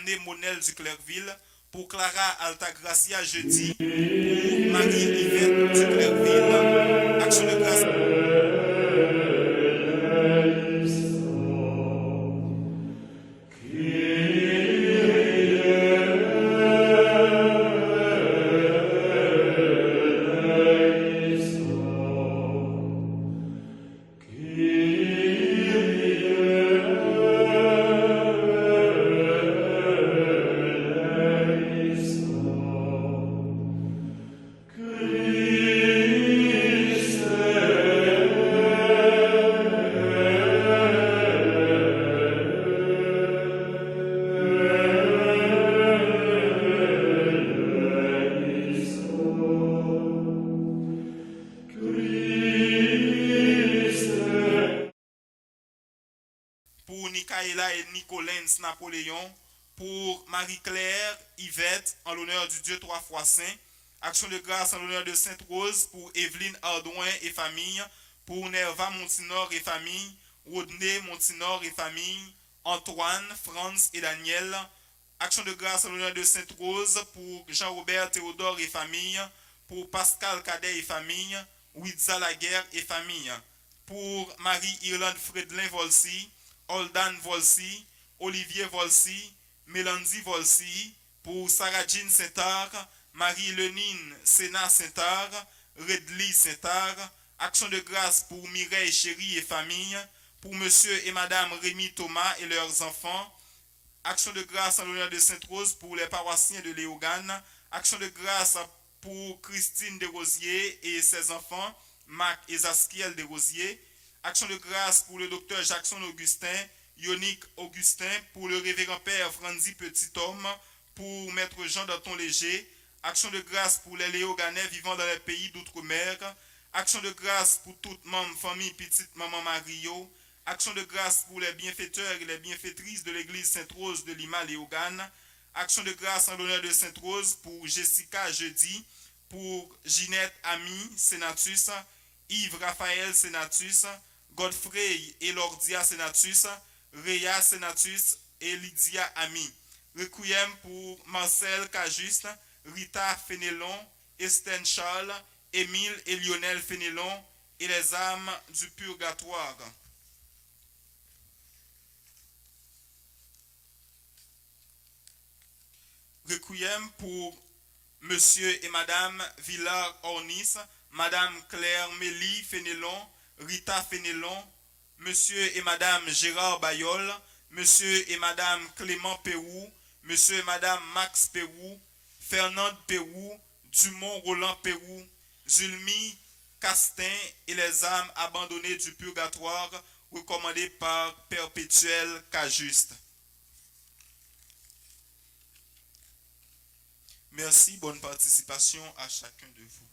Damné Monel du Clerville, pour Clara Altagracia jeudi, pour Marie-Yvette du Clerville, action de grâce. Pour Nicaïla et Nicolens Napoléon, pour Marie-Claire Yvette, en l'honneur du Dieu trois fois saint. Action de grâce en l'honneur de Sainte Rose, pour Evelyne Ardouin et famille, pour Nerva Montinor et famille, Rodney Montinor et famille, Antoine, Franz et Daniel. Action de grâce en l'honneur de Sainte Rose, pour Jean-Robert Théodore et famille, pour Pascal Cadet et famille, Witza Laguerre et famille, pour Marie-Irlande Fredlin Volsi, Oldan Volsi, Olivier Volsi, Mélanie Volsi, pour Sarah Jean Saint-Ar, Marie-Lenine Sénat Saint-Ar, Redley Saint-Ar, action de grâce pour Mireille Chéri et famille, pour monsieur et madame Rémi Thomas et leurs enfants, action de grâce en l'honneur de Sainte-Rose pour les paroissiens de Léogane, action de grâce pour Christine Desrosiers et ses enfants, Marc et Zaskiel Desrosiers, action de grâce pour le docteur Jackson Augustin, Yonique Augustin, pour le révérend père Franzi Petit-Homme, pour maître Jean Danton Léger, action de grâce pour les Léoganais vivant dans les pays d'outre-mer, action de grâce pour toute membre famille petite maman Mario, action de grâce pour les bienfaiteurs et les bienfaitrices de l'église Sainte-Rose de Lima Léogane, action de grâce en l'honneur de Sainte-Rose pour Jessica Jeudi, pour Ginette Ami Sénatus, Yves Raphaël Sénatus, Godfrey et Lordia Senatus, Réa Senatus et Lydia Ami. Requiem pour Marcel Cajuste, Rita Fénélon, Estène Charles, Émile et Lionel Fénélon et les âmes du purgatoire. Requiem pour Monsieur et Madame Villard-Ornis, Madame Claire Mélie Fénélon, Rita Fénélon, Monsieur et Madame Gérard Bayol, Monsieur et Madame Clément Pérou, Monsieur et Madame Max Pérou, Fernande Pérou, Dumont Roland Pérou, Zulmi Castin et les âmes abandonnées du purgatoire recommandées par Perpétuel Cajuste. Merci, bonne participation à chacun de vous.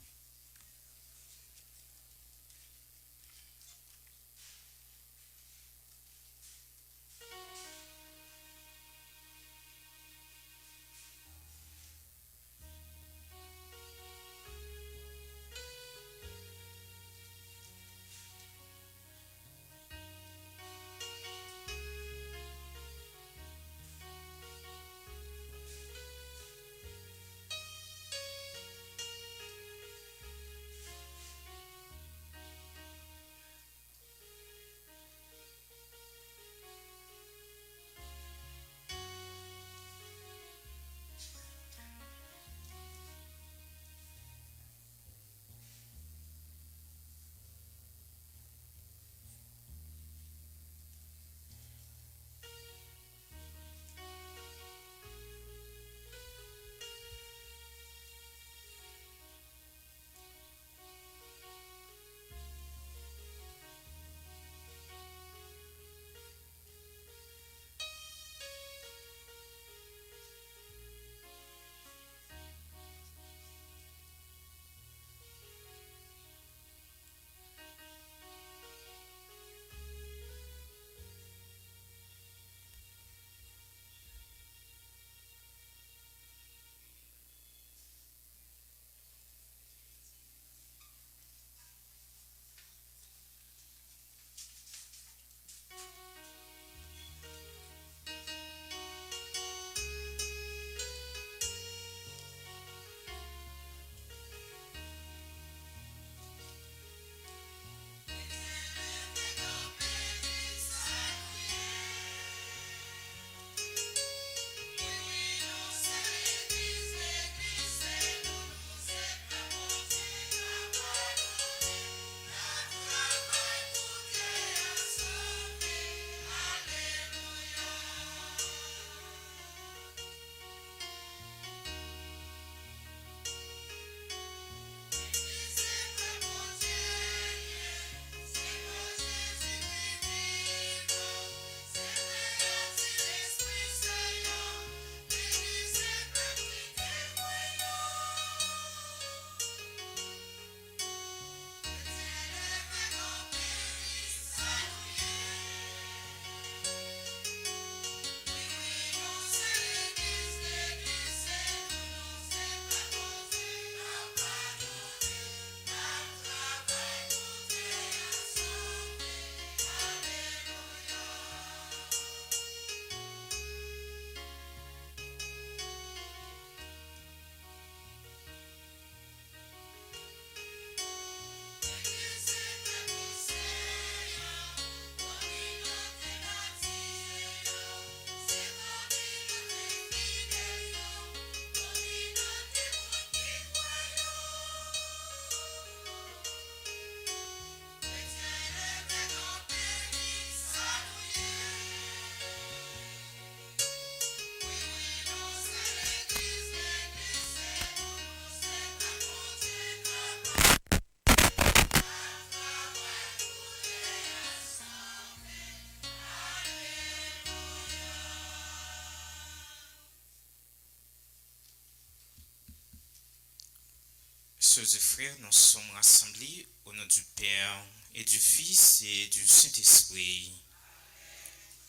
Sœurs et frères, nous sommes rassemblés au nom du Père et du Fils et du Saint-Esprit.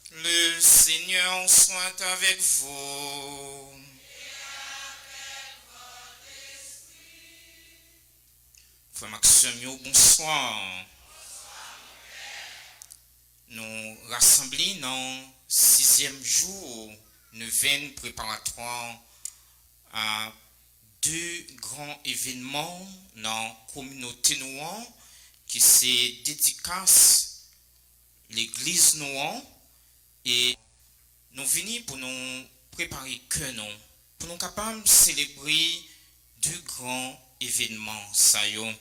Le Seigneur soit avec vous. Frère Maxime, bonsoir. Nous rassemblés dans le 6e jour, neuvaine préparatoire à deux grands événements dans la communauté noire qui se dédicace l'église noire et nous venons pour nous préparer que nous pour nous capables de célébrer deux grands événements ça y est.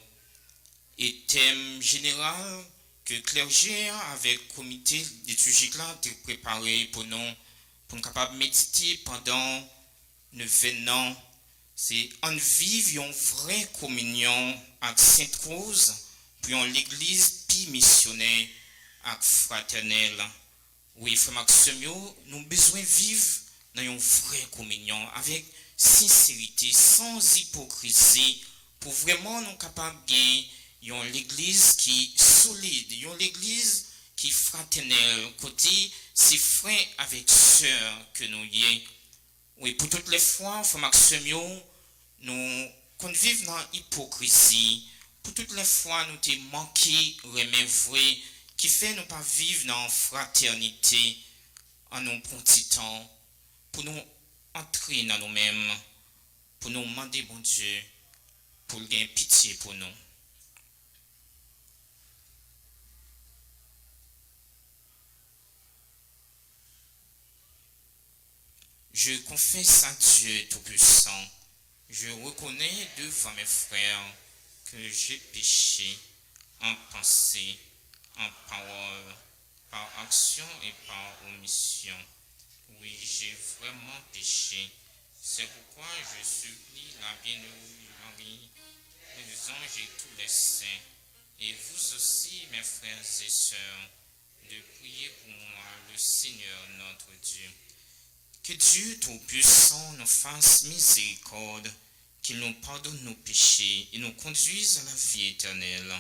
Et thème général que le clergé avec le comité d'études là a préparé pour nous capables de méditer pendant 9 ans. C'est en vivre une vraie communion avec Sainte Rose pour l'église puis missionnaire avec fraternelle. Oui, frère Maxime, nous avons besoin de vivre dans une vraie communion avec sincérité, sans hypocrisie, pour vraiment nous capables de gagner une église qui est solide, une église qui est fraternelle, côté c'est frère avec sœur que nous y est. Oui, pour toutes les fois, frère Maxime, nous vivons dans l'hypocrisie. Pour toutes les fois, nous t'es manqué remet vrai, qui fait nous pas vivre dans la fraternité en nous prendre petit temps, pour nous entrer dans nous-mêmes, pour nous demander bon Dieu, pour gagner pitié pour nous. Je confesse à Dieu Tout-Puissant, je reconnais devant mes frères que j'ai péché en pensée, en parole, par action et par omission. Oui, j'ai vraiment péché. C'est pourquoi je supplie la bienheureuse Marie, les anges et tous les saints, et vous aussi, mes frères et sœurs, de prier pour moi, le Seigneur notre Dieu. Que Dieu Tout-Puissant nous fasse miséricorde, qu'il nous pardonne nos péchés et nous conduise à la vie éternelle.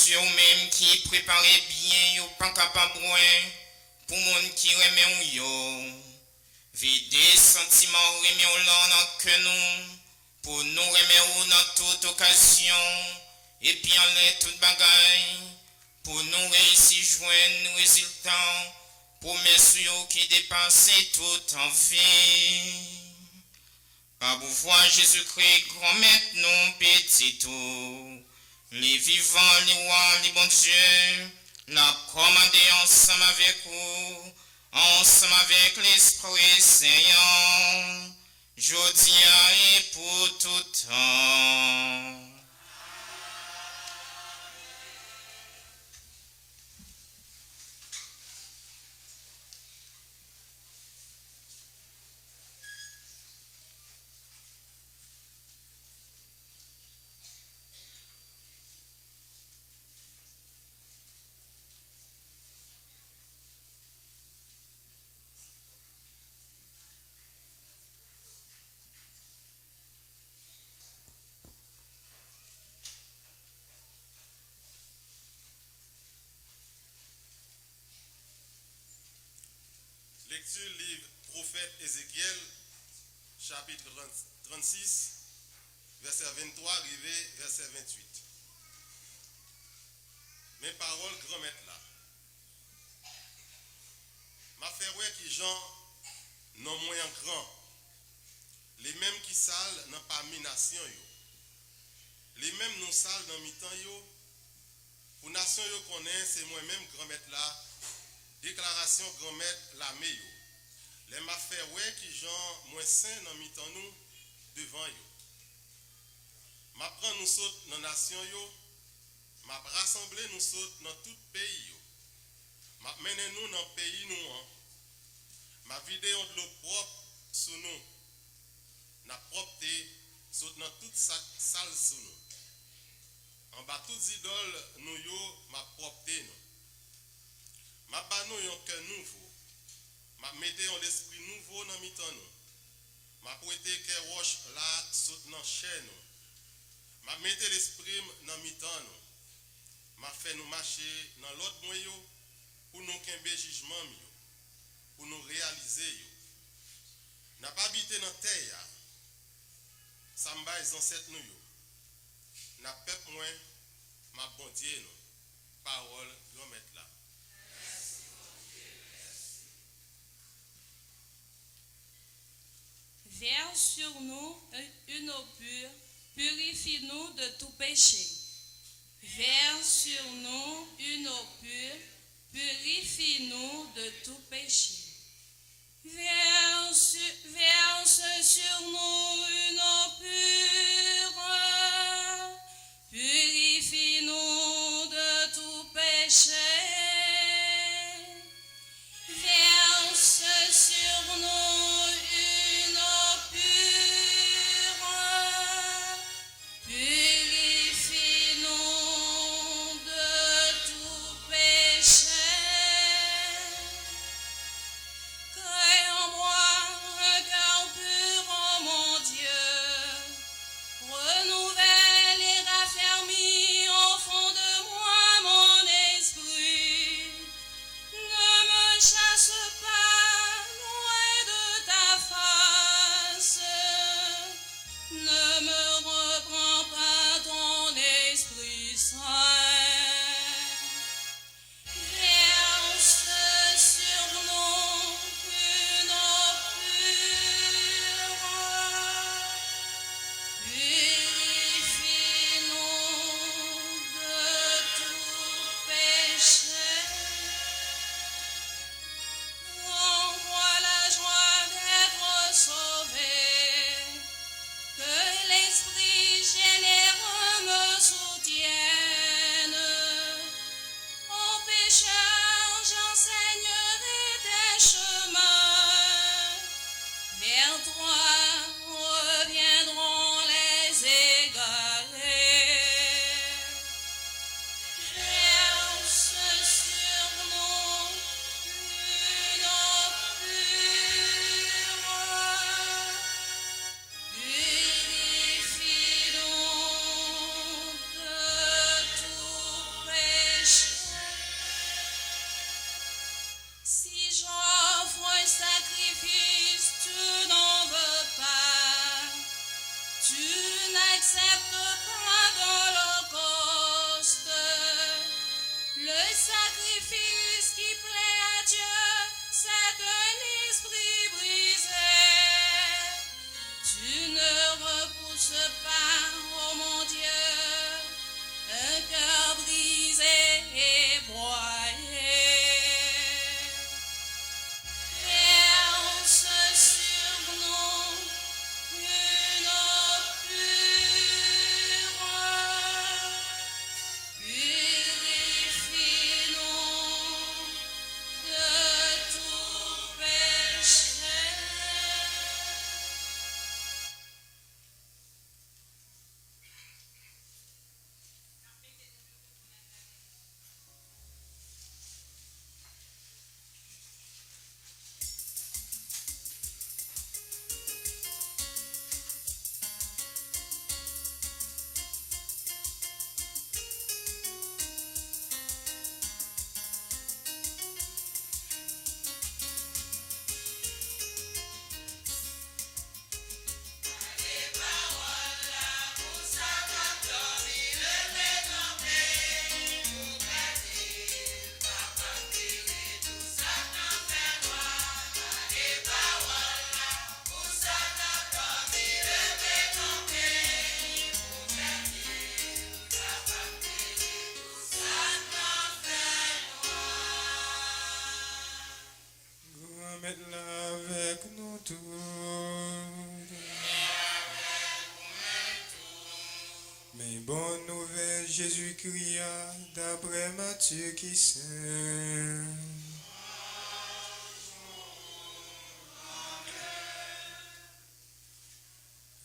Dieu même qui préparait bien, ou pas capable pour monde qui remet yo. Vider sentiment remet au dans que nous, pour nous remettre dans toute occasion, et puis en l'air toute bagaille, pour nous réussir joindre résultat, promesse qui dépasse toute envie. Par pouvoir Jésus-Christ, grand maître, nous petit tout. Les vivants, les rois, les bons dieux, la commander ensemble avec vous, ensemble avec l'Esprit Saint, jodia et pour tout temps. Lecture livre prophète Ézéchiel, chapitre 36, verset 23, arrivé verset 28. Mes paroles, grand maître là. Ma fait ouais qui Jean non moins grand. Les mêmes qui salent n'ont pas mis nation yo. Les mêmes non sales dans mi-temps yo. Pour nation yo connaît, c'est moi-même grand maître là. Déclaration grand maître la meyo. Les m'a fait ouais qui Jean moins saint dans mi-temps nous devant yo. M'a prend nous saute dans nation yo. M'a rassemblé nous saute dans tout pays yo. M'a mené nous dans pays nous hein. M'a vidé de l'eau propre sous nous. N'a propreté saute dans toute salle sous nous. En bas toutes idoles nous yo m'a propreté nous. M'a ba nous un cœur nouveau. M'a mette un esprit nouveau dans mi-temps nous. M'a prêté que roche là saute dans chair nous. M'a mette l'esprit dans mi-temps nous. M'a fait nous marcher dans l'autre moyen pour nous kembe jugement yo. Pour nous réaliser yo. N'a pas habité dans terre. Ça m'a les ancêtres nous yo. N'a peuple moins m'a bon Dieu nous. Parole grand maître là. Verse sur nous une eau pure, purifie-nous de tout péché. Verse sur nous une eau pure, purifie-nous de tout péché. Verse sur nous une eau pure, purifie-nous de tout péché. Verse sur nous une eau pure, purifie-nous de tout péché. faites-la avec nous tous. Mais bonne nouvelle, Jésus cria d'après Matthieu qui sait.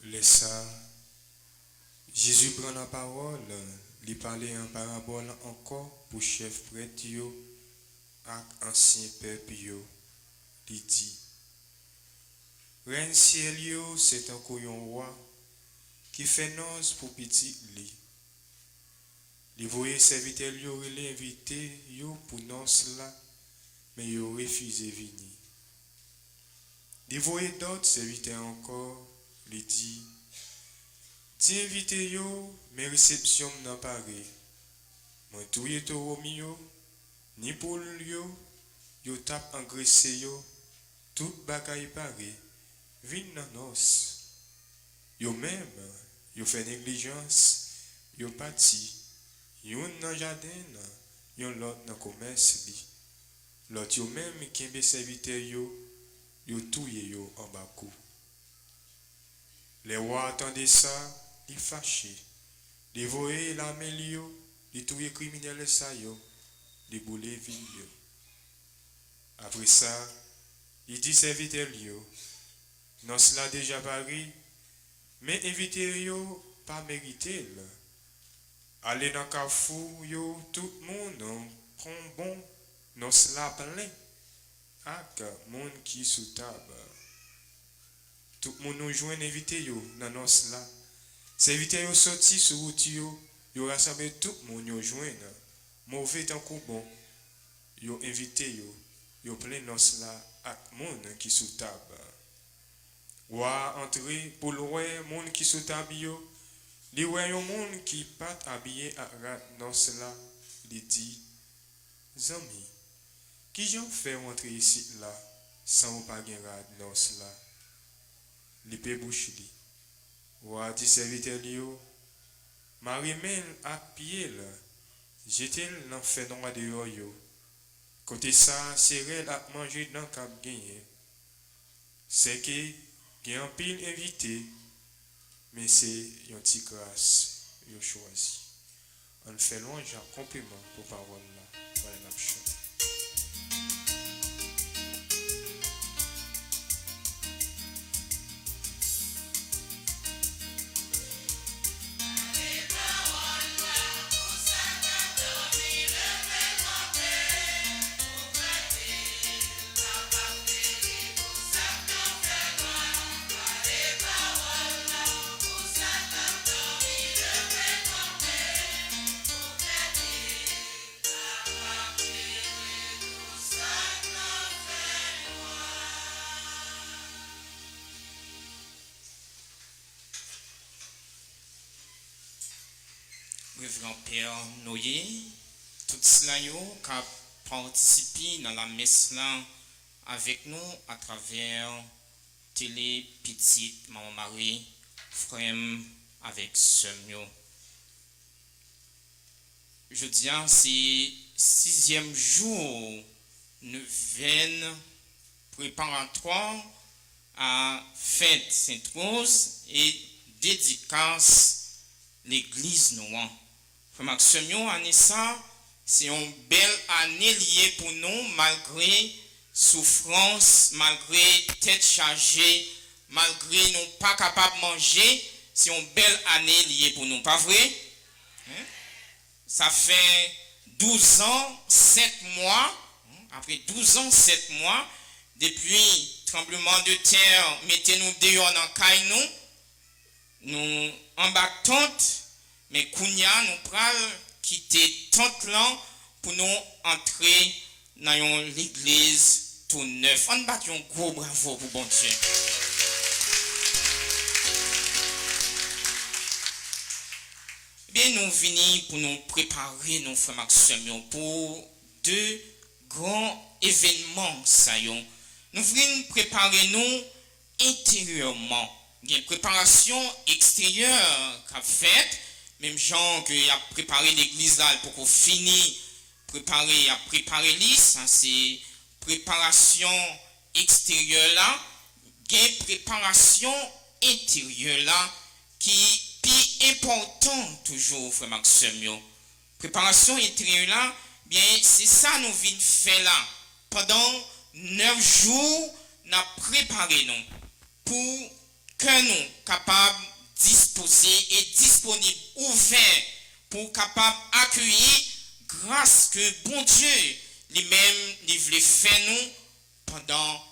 Laissa Jésus prend la parole, lui parlait en parabole encore pour chef prêtre yo ak ancien peuple yo. Il dit, Reine ciel yo, c'est un couillon roi qui fait noce pour petit li. Li voye serviteur yo relé invité yo pour noce là, mais yo refusé venir. Li voye d'autres serviteurs encore, li dit, Ti invité yo, mais réception n'a pas ré. Moi touye to romi yo, ni pour yo tap engraissé yo, tout bagay pare, vin nan nos. Yo même, yo fait négligence, yo pati, yon nan jardin, yon lot nan commerce li. Lot yo même kembe serviteur yo touye yo en bakou. Les rois attendaient ça, ils fâchés. Les voyaient la mélio, les touye criminels ça yo, les boulets ville yo. Après ça, il dit serviteur yo, non cela déjà pari, mais invité yo pas mérité là. Allez dans Carrefour yo, tout le monde prend bon, non cela plein, ak monde qui sous table. Tout le monde nous joint invité yo, dans non cela. Serviteur yo sorti sur route yo rassemble tout le monde yo joint, mauvais tant que bon, yo invité yo plein non cela ak monde qui sous table. Wa entrer pour le monde qui sous table yo, li wè yon monde qui pas habillé à rat non cela, li dit, Zami, qui j'en fait rentrer ici là, sans pas gen rat non cela, li pe bouche li. Wa dit serviteur li yo, Marie men à pied là, j'étais dans fait droit de yo. Côté ça, c'est à manger dans cap gagné. C'est que gen un pile invité, mais c'est un petit grâce yo choisi. On fait louange en compliment pour parole là. Voilà la chante. Révérend Père Noyer, tout cela qui a participé dans la messe là avec nous à travers télé petite maman Marie, frère avec Semio. Je dis c'est 6e jour neuvaine préparatoire à fête Sainte-Rose et dédicace l'église noire. Frère Maximien, année ça, c'est une belle année liée pour nous, malgré souffrance, malgré tête chargée, malgré nous pas capables de manger, c'est une belle année liée pour nous, pas vrai? Hein? Ça fait 12 ans, 7 mois, après 12 ans, 7 mois, depuis tremblement de terre, mettez-nous dehors dans caille nous en bas tente, mais Kounia nous pral quitter tente là pour nous entrer dans l'église tout neuf. On bat un gros bravo pour bon Dieu. Bien, nous venons pour nous préparer, nos frères Maxime, pour 2 grands événements. Nous venons préparer nous intérieurement. Il y a une préparation extérieure qu'a faite, même gens qui a préparé l'église là pour qu'on finisse préparer, à préparer l'île, ça c'est préparation extérieure là, il y a une préparation intérieure là qui est important toujours, frère Maxime. Préparation intérieure là, bien c'est ça nous venons faire là. Pendant 9 jours, nous avons préparé nous pour que nous capables disposer et disponibles, ouverts pour capables accueillir grâce que bon Dieu lui-même il voulait faire nous pendant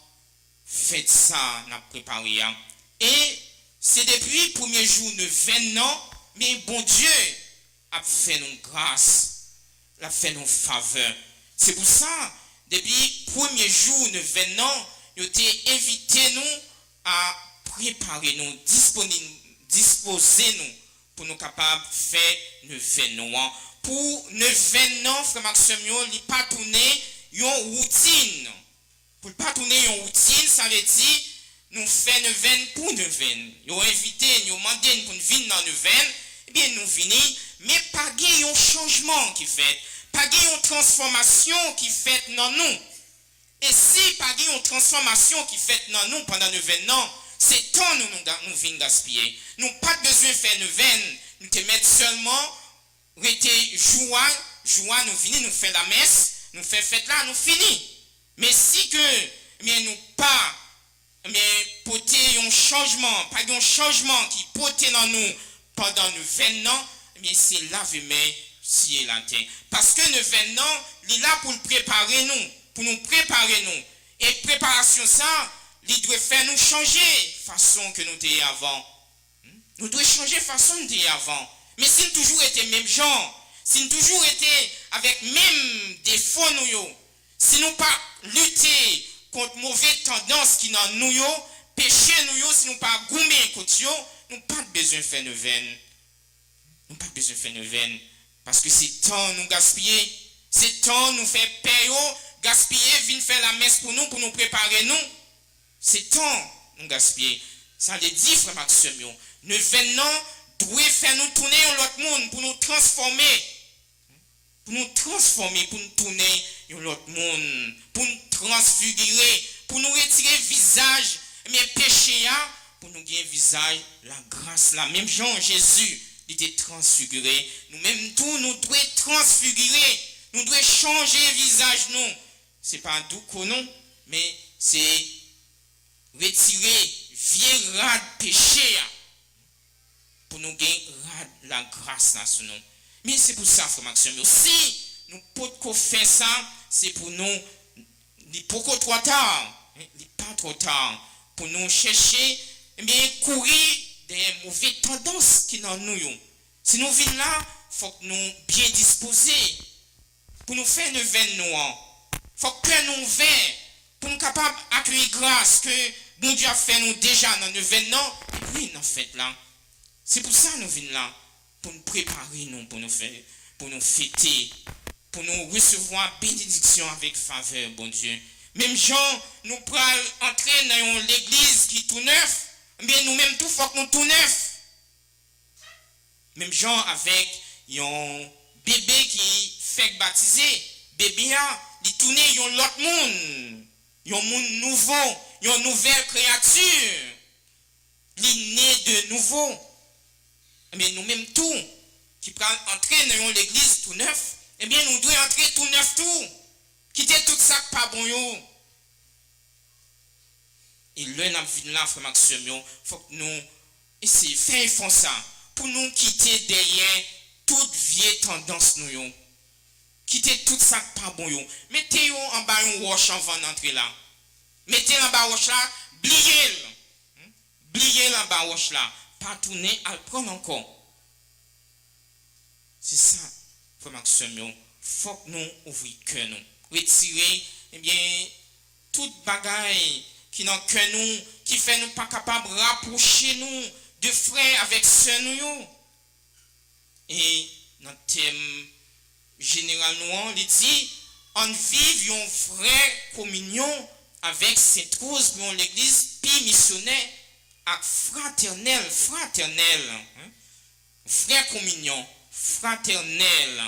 fête ça n'a préparé. Et c'est depuis le premier jour de 20 ans, mais bon Dieu a fait nous grâce, a fait nous faveur. C'est pour ça, depuis le premier jour de 20 ans, il a invité nous à préparer nous, disposer nous pour nous capables de faire le 20 ans. Pour le 20 ans, frère Maxime, il ne pas tourner une routine. Pour ne pas tourner une routine, ça veut dire nous faisons le 20 pour le 20. Ils ont invité, ils ont demandé pour nous venir dans le 20. Eh bien, nous venons, mais pas de un changement qui fait, pas de une transformation qui fait dans nous. Et si pas de une transformation qui fait dans nous pendant le 20 ans, c'est temps nous venons gaspiller. Nous n'avons pas besoin de faire le 20, nous te mettre seulement, rester joie, nous venons, nous faire la messe, nous faire fête là, nous finissons. Mais si que, mais nous pas, mais porter un changement, pas un changement qui porte dans nous pendant le 20 ans, mais c'est là mais si est là. Parce que le 20 ans, il est là pour préparer nous, pour nous préparer nous. Et préparation ça, il doit faire nous changer façon que nous étions avant. Nous devons changer façon nous étions avant. Mais si nous toujours été même genre, si nous toujours été avec même défauts nous, si nous pas lutter contre mauvaise tendance qui dans nous, péché nous, si nous pas gommer contre eux, nous pas besoin de faire une veine. Nous pas besoin de faire une veine. Parce que c'est temps nous gaspiller. C'est temps nous faire payer, gaspiller, venir faire la messe pour nous préparer nous. C'est temps nous gaspiller. Ça veut dire, frère Maxime, le 20 ans doit faire nous tourner en l'autre monde pour nous transformer. Pour nous transformer, pour nous tourner dans l'autre monde, pour nous transfigurer, pour nous retirer le visage, mais péché, pour nous gagner le visage, la grâce, la même Jean, Jésus, il était transfiguré. Nous-mêmes, tout, nous devons transfigurer, nous devons changer le visage, nous. Ce n'est pas un doux non, mais c'est retirer vieux ras de péché, pour nous gagner la grâce là sur nous. Mais c'est pour ça, frère Maxime, si nous ne pouvons pas faire ça, c'est pour nous, il n'est pas trop tard, il n'est pas trop tard, pour nous chercher, mais courir des mauvaises tendances qui sont dans nous. Si nous venons là, il faut que nous bien disposer, pour nous faire une veine noire. Il faut que nous veillons, pour nous capables d'accueillir grâce que bon Dieu a fait nous déjà dans le veine et puis dans fait là. C'est pour ça que nous venons là. Pour nous préparer, nous, pour nous fêter, pour nous recevoir bénédiction avec faveur, bon Dieu. Même gens, nous prenons entrer dans l'église qui est tout neuf, mais nous-mêmes, tout faut que nous tout neuf. Même gens avec un bébé qui fait baptiser, bébé il tourne dans l'autre monde, un monde nouveau, une nouvelle créature, il est né de nouveau. Mais nous-mêmes tout, qui prennent entrer dans l'église tout neuf, eh bien nous devons entrer tout neuf tout. Quitter tout ça pas bon yo. Et là, nous là, frère Maxime, il faut que nous essayions de faire ça pour nous quitter derrière toute vieille tendance nous. Quitter tout ça pas bon yo. Mettez-vous en bas un roche avant d'entrer là. Mettez en bas roche là, bliez-le. Bliez-le en bas roche là. Pas tourner à le prendre encore. C'est ça, frère Maxime, il faut que nous ouvrions que nous. Retirer, eh bien, toute bagaille qui n'a que nous, qui fait nous pas capables de rapprocher nous de frères avec sœurs nous. Et notre thème général nous, il dit, on vive une vraie communion avec cette cause pour l'église, puis missionnaire. Fraternel, vraie communion, fraternelle.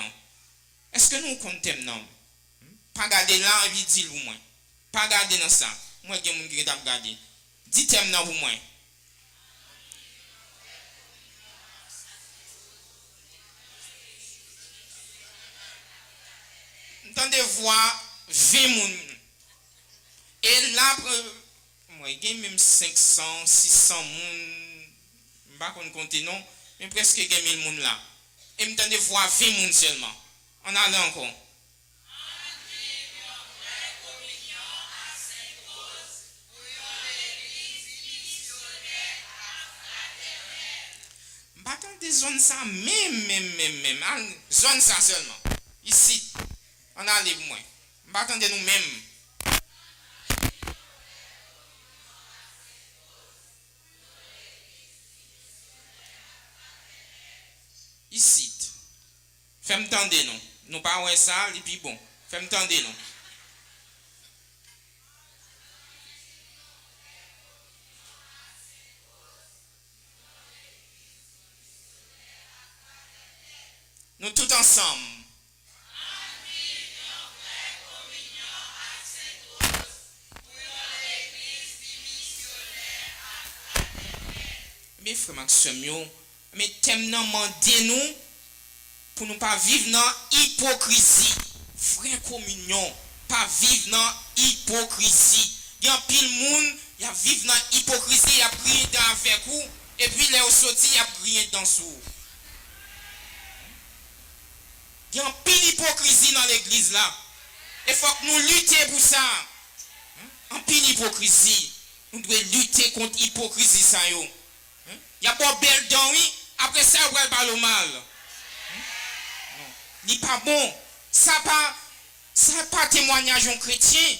Est-ce que nous comptons non? Pas garder là, il dit le moins. Pas garder dans ça. Moi, il y a des gens qui ont regardé. Dites-moi non pour moi. Entendez voir 20 moun. Et là, moi, il y a même 500, 600 moun. Je ne sais pas compter non, mais presque 1000 moun là. Et m'entendez voir 20 moun seulement. On a là encore. Battant des zones ça, même. Zone ça seulement. Ici, on a les moins. Battant de nous-mêmes. Ici. Fais-moi tendre nous. Nous pas ouais ça, et puis bon. Fais-moi tendre nous. Nous tous ensemble. Mes frères Maxime, mais thème nan mandé nous pour nous pas vivre dans hypocrisie. Frère communion, pas vivre dans hypocrisie. Il y a pile monde, il y a vivre dans hypocrisie, il y a prié dans avec vous et puis les sorti, il y a prié dans sous. Il y a pile hypocrisie dans l'église là. Il faut que nous luttions pour ça. En pile hypocrisie. Nous devons lutter contre l'hypocrisie ça yo. Il y a pas belle dans oui, après ça on va parler mal. Non, il pas bon. Ça pas témoignage en chrétien.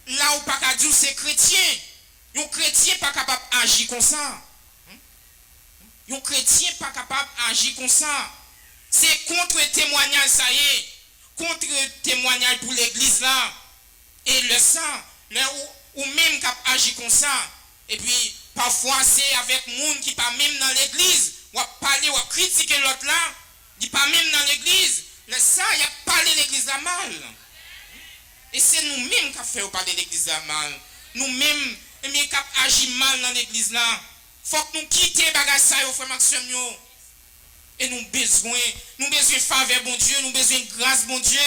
Là où pas qu'à dire c'est chrétien. Un chrétien pas capable d'agir comme ça. Un chrétien pas capable d'agir comme ça. C'est contre le témoignage ça y est. Contre le témoignage pour l'église là. Et le sang, là où même cap agir comme ça. Et puis parfois c'est avec monde qui pas même dans l'église, ou parler ou critiquer l'autre là, il pas même dans l'église. Le ça il a parlé l'église là mal. Et c'est nous-mêmes qui fait parler l'église là mal. Nous-mêmes qui agir mal dans l'église là. Faut que nous quittions bagage ça yo frère Maxime yo. Et nous besoin faveur bon Dieu, nous besoin grâce bon Dieu.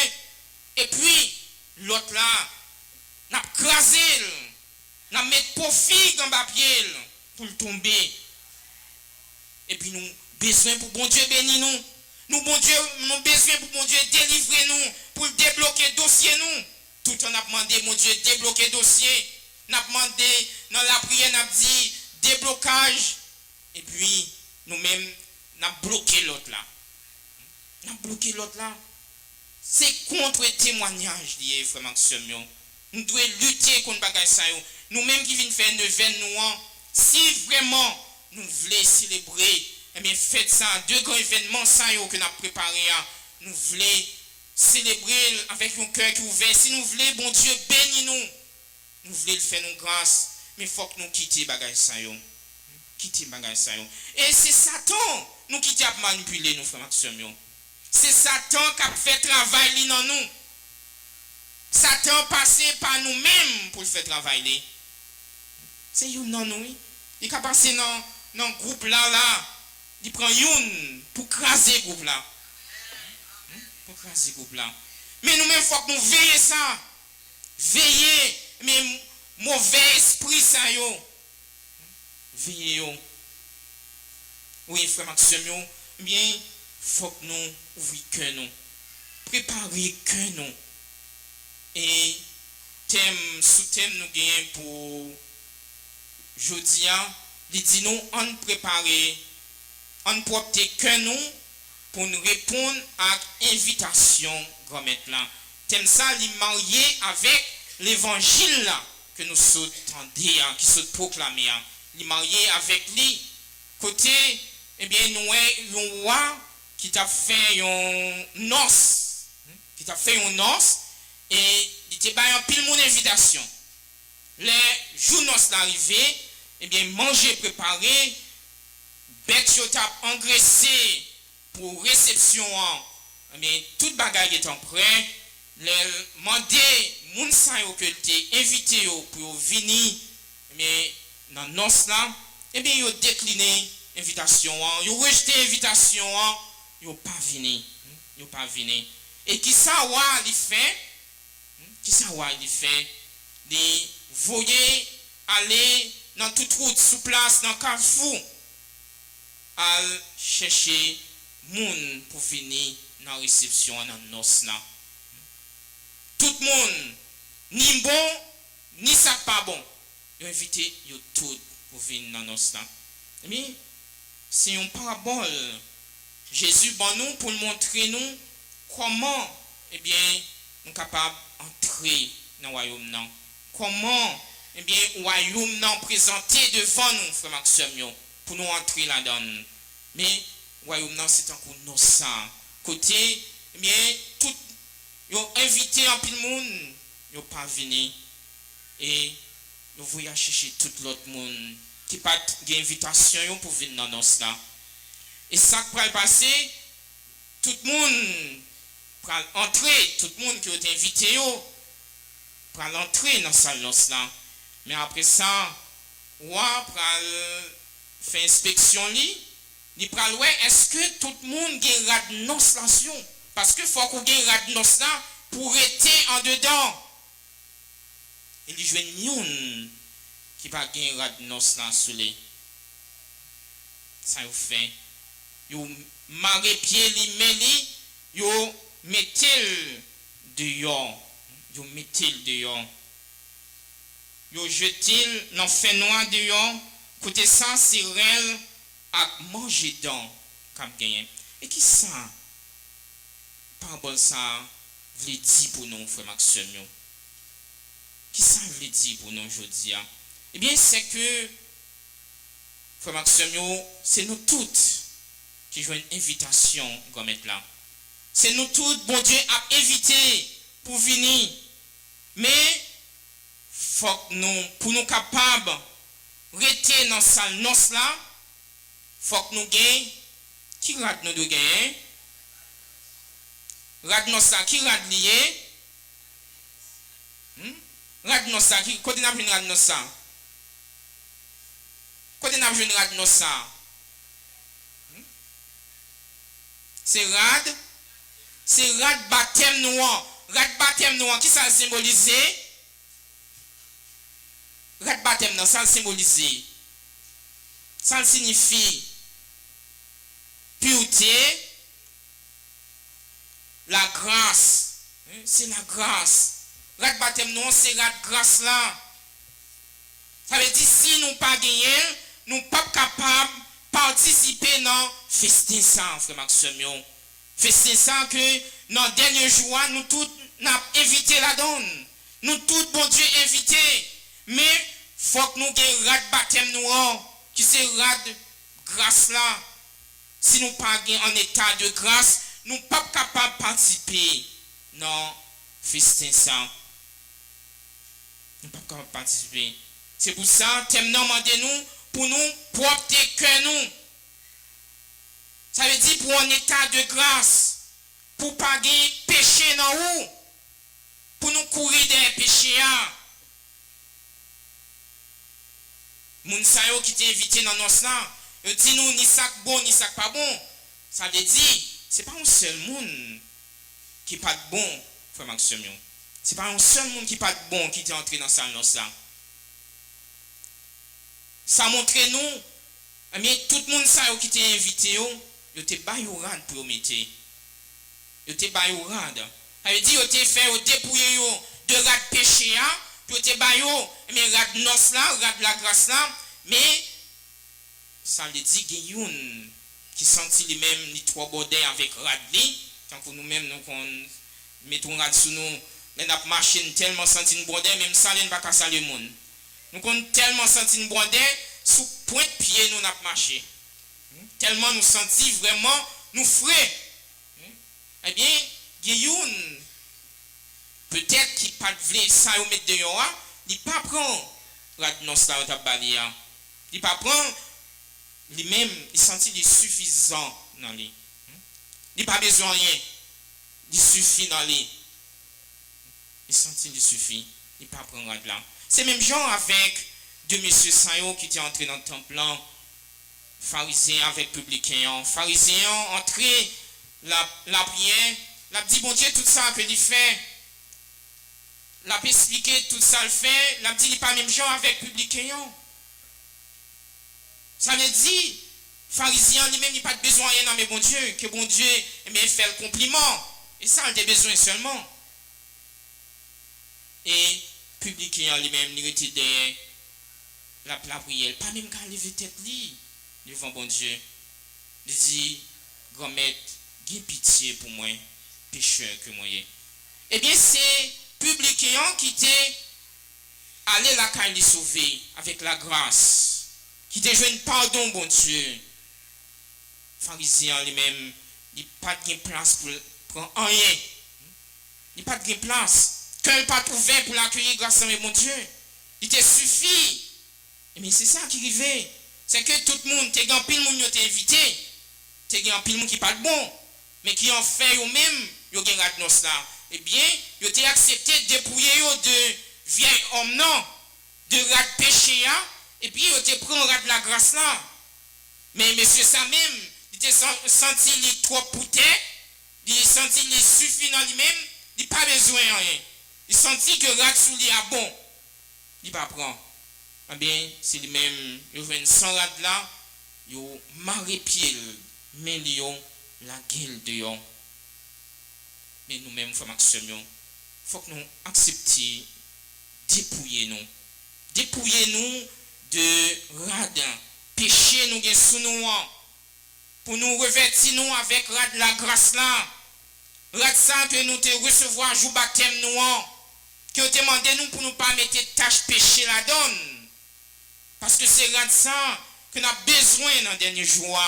Et puis l'autre là n'a crasé, n'a mettre profit dans papier pour le tomber. Et puis nous besoin pour bon Dieu bénir nous. Nous besoin pour bon Dieu délivrer nous, pour débloquer dossier nous. Tout en a demandé mon Dieu débloquer dossier. N'a demandé dans la prière n'a dit déblocage. Et puis nous-mêmes n'a bloqué l'autre là. N'a bloqué l'autre là. C'est contre le témoignage lié frère Maxime. Nous devons lutter contre bagage ça yo. Nous-mêmes qui venons faire une événement, si vraiment nous voulons célébrer, eh bien faites ça, deux grands événements ça yo que nous avons préparé. Nous voulons célébrer avec un cœur qui est ouvert. Si nous voulons, bon Dieu bénis nous. Nous voulons le faire nous grâce, mais il faut que nous quittions bagage ça yo. Quitter bagage ça yo. Et c'est Satan nous qui a manipulé nous frère Maxime. C'est Satan qui a fait travail dans nous. Satan passé par nous-mêmes pour faire travail. C'est une non nous. Il a passé dans le groupe là. Il prend une pour craser le groupe là. Pour craser le groupe là. Mais nous-mêmes, il faut que nous veillions ça. Veillez, mais mauvais esprit ça yo. Veillez. Oui, frère Maxime, bien, il faut que nous ouvrions que nous. Préparer que nous. Et sous-thème nous gagnons pour jeudi, il dit nous on préparer, on porter que nous pour nous répondre à l'invitation grand-maître là. Thème ça, il est marié avec l'évangile là que nous sommes tendés, qui sont proclamés. Il est marié avec lui. Côté, eh bien, nous avons un roi qui t'a fait un noce. Qui t'a fait un noce. Et il était en pile mon invitation. Les jours noces d'arrivée, eh bien, manger préparé, bête yo t'a engraissé pour réception. Eh bien, toute bagaille est en prêt. Les mandé moun sa yo que t'es invité yo pour venir mais dans nos là eh bien yo décliné invitation yo rejeté invitation yo pas venir et qui ça wa li fait les voyer aller dans toute route sous place dans Carrefour à chercher moun pour venir dans réception dans nos là tout le monde ni bon ni ça pas bon yo invité yo tout pour venir dans nos là mais c'est une parabole Jésus bon nous pour montrer nous comment eh bien nous capables d'entrer dans le royaume non comment eh bien le royaume non présenté devant nous frère Maxime pour nous entrer là-dedans mais le royaume non c'est encore nous ça côté eh bien tout yo invité en pile monde yo pas venir et yo voyez chercher tout l'autre monde qui pas d'invitation pour venir dans nous là et ça qui va passer tout le monde pour entrer, tout le monde qui a été invité pour entrer dans cette salle là. Mais après ça, on va faire inspection il va ouais est-ce que tout le monde a une notion parce que faut qu'on ait une notion pour être en dedans. Et il y a une qui va gagner une notion sur les. Ça vous fait. Yo maré pied li meli yo mettez dehors yo jeté dans fait noir dehors côté ça c'est réel à manger dans comme gagné et qui ça parabole ça veut dire pour nous frère Maxime qui ça veut dire pour nous aujourd'hui eh bien c'est que frère Maxime c'est nous toutes qui jouent une invitation comme là. C'est nous tous, bon Dieu, à inviter pour venir. Mais, faut que nous, pour nous capables de rester dans cette salle noce là, faut que nous gagnions. Qui rate nous de gagner? Rate nous ça, qui rate lié? Rate nous ça, qui, côté n'a pas rate nous ça? Côté n'a pas rate nous ça? C'est rad baptême noir. Rad baptême noir, qui ça symbolise? Rad baptême noir, ça le symbolise. Ça le signifie pureté, la grâce. C'est la grâce. Rad baptême noir, c'est rad grâce là. Ça veut dire si nous pas gagné, nous pas capables participer dans festin ça frère Maxime festin ça que dans dernier jour nous tous n'a invité la donne nous tous bon Dieu invité mais faut que nous gagne rad baptême noir qui c'est rad grâce là si nous pas en état de grâce nous pas capable participer dans festin ça nous pas capable participer c'est pour ça thème demandez nous pour nous propre que nous. Ça veut dire pour un état de grâce, pour pas gagner péché dans nous, pour nous courir des péchés. Moun sa yo qui t'invité dans nos là, dit nous ni ça bon ni ça pas bon. Ça veut dire c'est pas un seul monde qui pas bon, frère Maxime. C'est pas un seul monde qui pas bon qui t'est entré dans ça nos là. Ça montre nous, mais tout le monde ça qui t'est invité, yo te ba yo rad pour mettre. Yo te ba yo rad. Ça veut dire yo te fait yo dépouiller yo de rad péché puis yo te ba yo mais rad nos là, rad la grâce là, mais ça veut dire gen qui senti les mêmes les trois bordels avec rad li, tant que nous même nous qu'on mettons rad sous nous, mais n'a marché tellement senti une bordel même ça ne va pas saler le monde. Nous avons tellement senti une bondée, sous point de pied, nous n'avons marché. Tellement nous senti vraiment, nous frais. Eh bien, Guillaume, peut-être qu'il pas de ça ou mettre dehors, il pas prendre la noce là au balia. Il pas prendre lui-même, il sentit il suffisant dans lui. Il pas besoin de rien. Il suffit dans lui. il sentit il suffit, il pas prendre de là. C'est même genre avec deux messieurs Saint qui étaient entrés dans le temple là, pharisiens avec publicains, pharisiens entrés, la prière, l'a dit bon Dieu tout ça que il fait, l'a expliqué tout ça le fait, l'a dit il pas même genre avec publicains. Ça veut dire, pharisien lui-même, il n'a pas de besoin rien dans mes bon Dieu, que bon Dieu fait le compliment. Et ça, il a des besoins seulement. Et publicain lui-même, il était derrière la prière, pas même qu'à lever tête lui devant bon Dieu. Il dit, grand maître, aie pitié pour moi, pécheur que moi. Eh bien, c'est publicain qui était allé la caille les sauver avec la grâce. Qui te joue pardon, bon Dieu. Pharisien lui-même, il n'a pas de place pour rien. Il n'a pas de place. Quand il n'a pas ouvert pour l'accueillir grâce à mon Dieu. Il te suffit. Mais c'est ça qui arrive. C'est que tout le monde, tu as pile monde qui invité. Tu as pile monde qui parle bon. Mais qui en fait eux-mêmes, ils ont gagné là. Eh bien, ils ont accepté de dépouiller de vieil homme, non. De rat péché, hein. Et puis, il te prend de la grâce là. Mais monsieur ça même, il te senti les trop pouté, il senti les suffit dans lui-même, il n'a pas besoin de rien. Il senti que rat sous lui est bon. Il ne va pas prendre. Eh bien, c'est lui-même, il vient sans rat là, il marre pied, mais il la gueule de yon. Mais nous-mêmes, frères Maxime, il faut que nous acceptions, dépouiller nous. Dépouiller nous de radin, péché nous gen sous nous pour nous revêtir nous avec rad la grâce là. Rad ça que nous te recevoir jour baptême nous que te demandé nous pour nous pas mettre tâche péché la donne. Parce que c'est rad ça que nous avons besoin dans les derniers jours.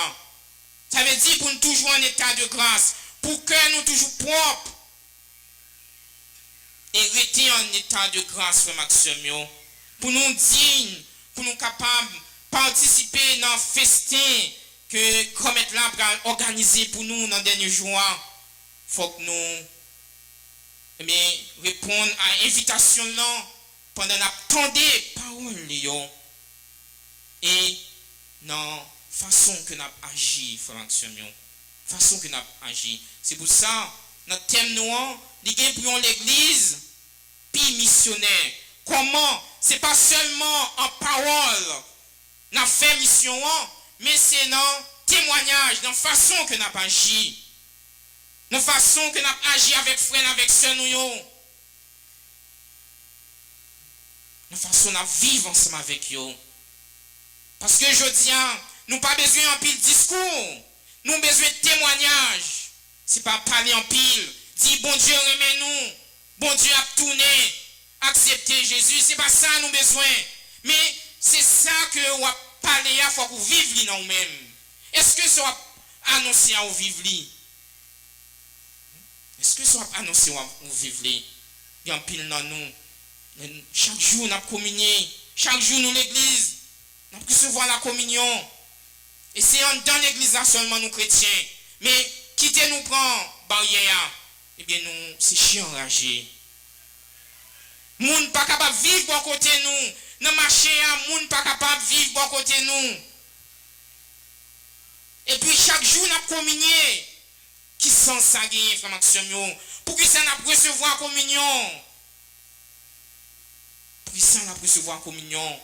Ça veut dire pour nous toujours en état de grâce, pour que nous toujours propres. Et rester en état de grâce, frère Maxime, pour nous dignes, pour nous capables de participer dans le festin que Comète là va organiser pour nous dans les derniers jours. Il faut que nous répondons à l'invitation là pendant l'attendre parole et dans la façon que nous agissons, frère Maxime. Façon que nous agissons. C'est pour ça, notre thème nous, pour l'église, puis missionnaire. Comment? Ce n'est pas seulement en parole, nous fait mission, mais c'est dans témoignage, dans la façon que nous agissons. Dans la façon que nous agissons avec frères, avec sœurs, dans la façon que nous vivons ensemble avec eux. Parce que je dis, nous n'avons pas besoin de pile discours, nous avons besoin de témoignage. Ce n'est pas parler en pile, dire bon Dieu remet nous, bon Dieu a tourné. Accepter Jésus, c'est pas ça nous besoin. Mais c'est ça que on va parler à fois pour vivre dans nous-mêmes. Est-ce que ça va annoncer à vous vivre? Est-ce que ça va annoncer à vous vivre? Il y a un pile dans nous. Chaque jour, nous avons communié. Chaque jour, nous l'église. Nous recevons la communion. Et c'est dans l'église là seulement nous chrétiens. Mais quitter nous prend barrière. Eh bien, nous, c'est chiant enragé. Moun pas capable de vivre bon côté nous. Dans marché, moun pas capable de vivre bon côté nous. Et puis chaque jour, nous communié. Qui sent ça gagner, frère Maxime? Pour qui ça n'a recevoir la communion? Pour qui ça n'a recevoir la communion?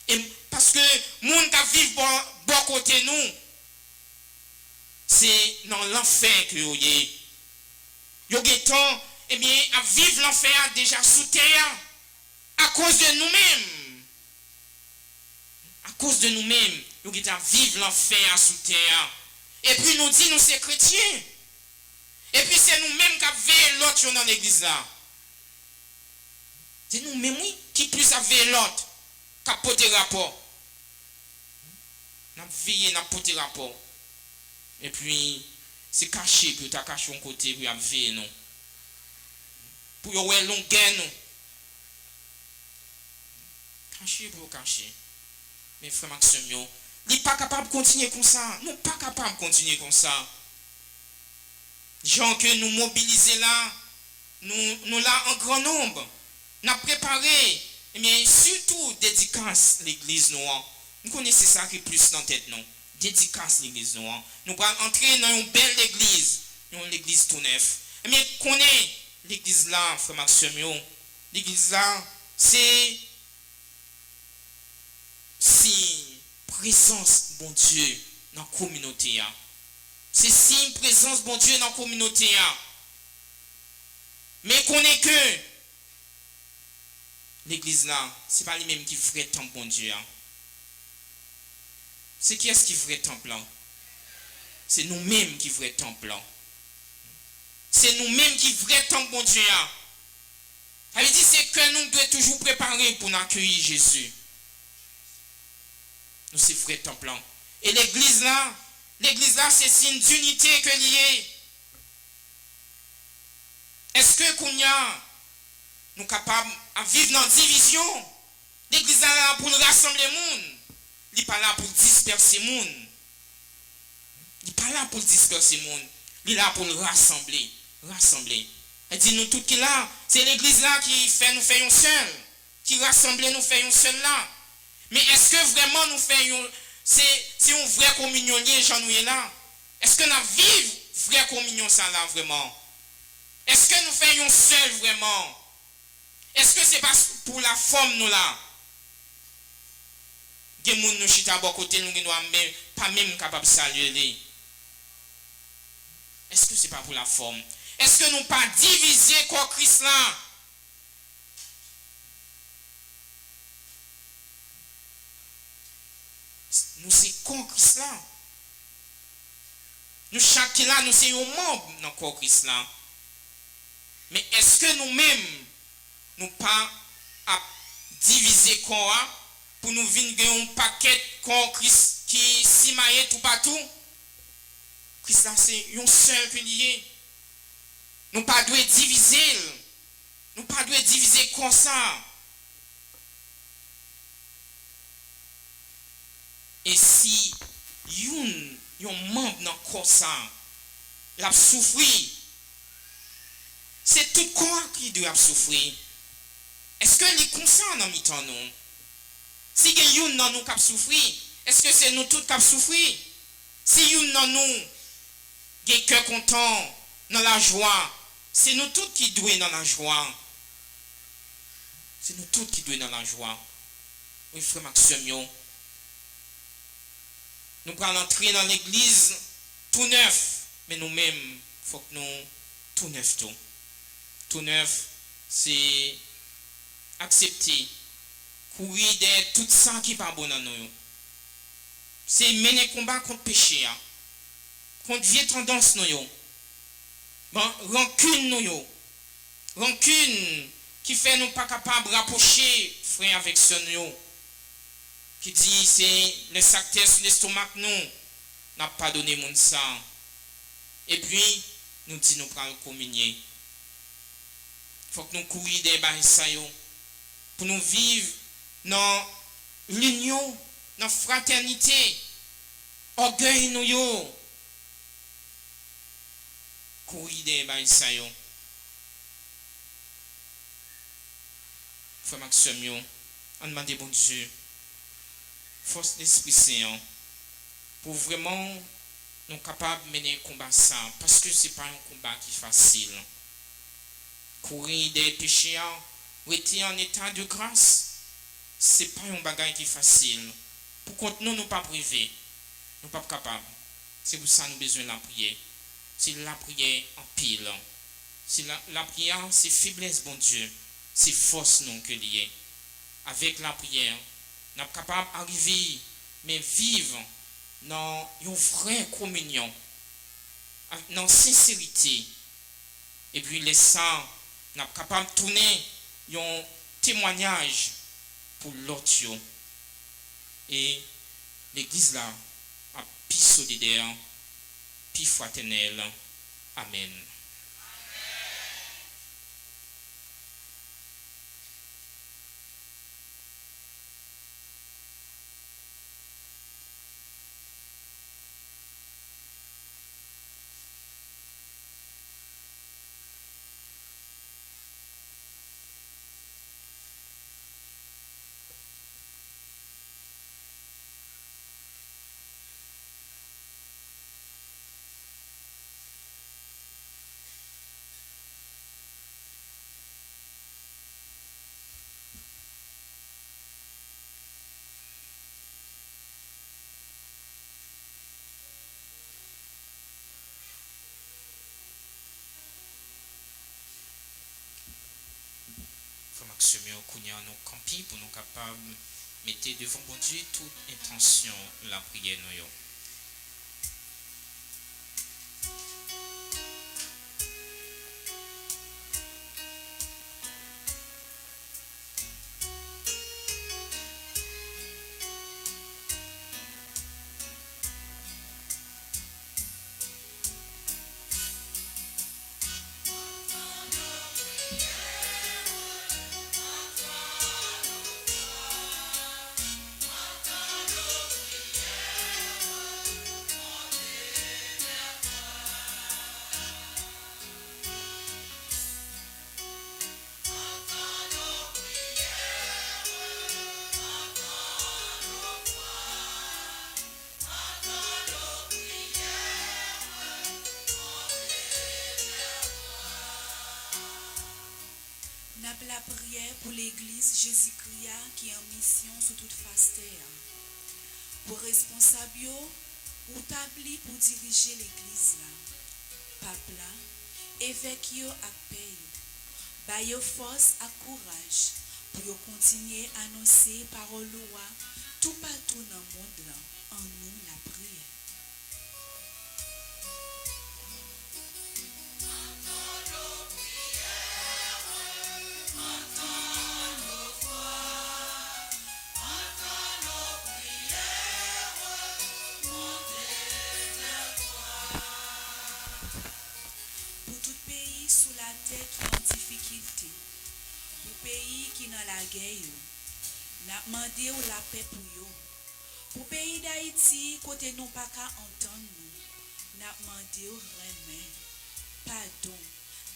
Et parce que moun qui vivre bon côté nous, c'est dans l'enfer que vous y est. Vous avez temps, eh bien, à vivre l'enfer déjà sous terre, à cause de nous-mêmes. À cause de nous-mêmes, nous avons vivre l'enfer sous terre. Et puis nous disons, nous sommes chrétiens. Et puis c'est nous-mêmes qui avons veillé l'autre dans l'église là. C'est nous-mêmes, oui, qui plus avons veillé l'autre, qui avons porté rapport. Nous avons veillé, nous avons porté rapport. Et puis, c'est caché que tu as caché un côté pour veiller nous. Pour y avoir longueur nous. Caché pour cacher. Mais frère Maxime, il n'est pas capable de continuer comme ça. Nous ne sommes pas capables de continuer comme ça. Gens que nous mobilisons là, nous là en grand nombre. Nous avons préparé, mais surtout dédicace l'église noire. Nous connaissons ça qui est plus dans la tête, non? Dédicace l'église noire. Nous allons entrer dans une belle église, l'église tout neuf. Mais connaît l'église là, frère Maxime, l'église là, c'est présence bon Dieu dans la communauté. C'est signe présence bon Dieu dans la communauté. Mais connaît que l'église là, c'est pas lui-même qui vrai temple bon Dieu. C'est qui est-ce qui vrai temple là? C'est nous-mêmes qui vrai temple là. C'est nous-mêmes qui vrai temple bon Dieu. Ça veut dire c'est que nous devons toujours préparer pour accueillir Jésus. Nous c'est vrai temple là. Et l'église là, c'est signe d'unité que lié. Est-ce que nous sommes capables de vivre dans la division? L'église est là pour rassembler le monde. Il n'est pas là pour disperser le monde. Il n'est pas là pour disperser le monde. Il est là pour le rassembler. Elle dit nous tout qui là, c'est l'église là qui fait nous faisons seul. Qui rassemble nous faisons seul là. Mais est-ce que vraiment nous faisons, c'est une vraie communion liée, j'en nous là? Est-ce que nous vivons vraie communion ça là vraiment? Est-ce que nous faisons seul vraiment? Est-ce que c'est pas pour la forme nous là? Des gens nous chita à côté nous ne pas même capable de saluer. Est-ce que c'est pas pour la forme? Est-ce que nous pas diviser corps Christ là? Nous c'est corps Christ là. Nous chaque là nous c'est un membre dans corps Christ là. Mais est-ce que nous-mêmes nous pas à diviser corps pour nous venir un paquet corps Christ qui simaye tout partout? Christ là c'est un seul que lié. Nous pas doit diviser. Nous pas doit diviser comme ça. Et si un membre dans corps ça, il a souffert, c'est tout corps qui doit souffrir. Est-ce que les conscients dans mi-temps nous? Si il y a dans nous qui souffrir, est-ce que c'est nous tous qui souffrir? Si il y a dans nous qui est cœur content, dans la joie, c'est nous tous qui doivent dans la joie. C'est nous tous qui doivent dans la joie. Oui, frère Maxime, nous allons entrer dans l'église tout neuf, mais nous-mêmes, il faut que nous tout neuf tout. Tout neuf, c'est accepter, courir de tout ça qui n'est pas bon dans nous. C'est mener combat contre le péché, contre vieille tendance nous. Bon, rancune qui fait nous pas capables de rapprocher frère avec ce nous. Qui dit c'est le sacté sur l'estomac nous n'a pas donné mon sang. Et puis nous dit nous prendre communier. Il faut que nous courions des barils pour nous vivre dans l'union, dans la fraternité, orgueil nous yo. Courir des barils. Frère Maxime, on demande bon Dieu. Force d'Esprit Saint pour vraiment nous capables de mener un combat ça parce que ce n'est pas un combat qui est facile. Courir des péchés, rester en état de grâce, ce n'est pas un bagage qui est facile. Pour contre nous ne pas priver, nous ne sommes pas capables. C'est pour ça que nous avons besoin de la prière. C'est la prière en pile. C'est la prière, c'est faiblesse, bon Dieu. C'est force non que lié. Avec la prière, nous sommes capables d'arriver, mais vivre dans une vraie communion, dans sincérité. Et puis les saints, nous sommes capables de tourner un témoignage pour l'autre. Et l'église là, a plus solidaire, plus fraternelle. Amen. Maxime Kounia nous campi pour nous capables de mettre devant bon Dieu toute intention la prière nous. La prière pour l'église Jésus-Christ qui est en mission sur toute face terre. Pour responsable ou tabli pour diriger l'église là. Pape là, évêque yo ak paye. Ba yo force ak courage pour yo continuer à annoncer parole loi tout partout dans le monde là. En nous la prière. Qui en difficulté, pour pays qui dans la guerre, n'a demandé la paix pour eux. Pour pays d'Haïti, côté non pas qu'à entendre nous, n'a demandé remède, pardon,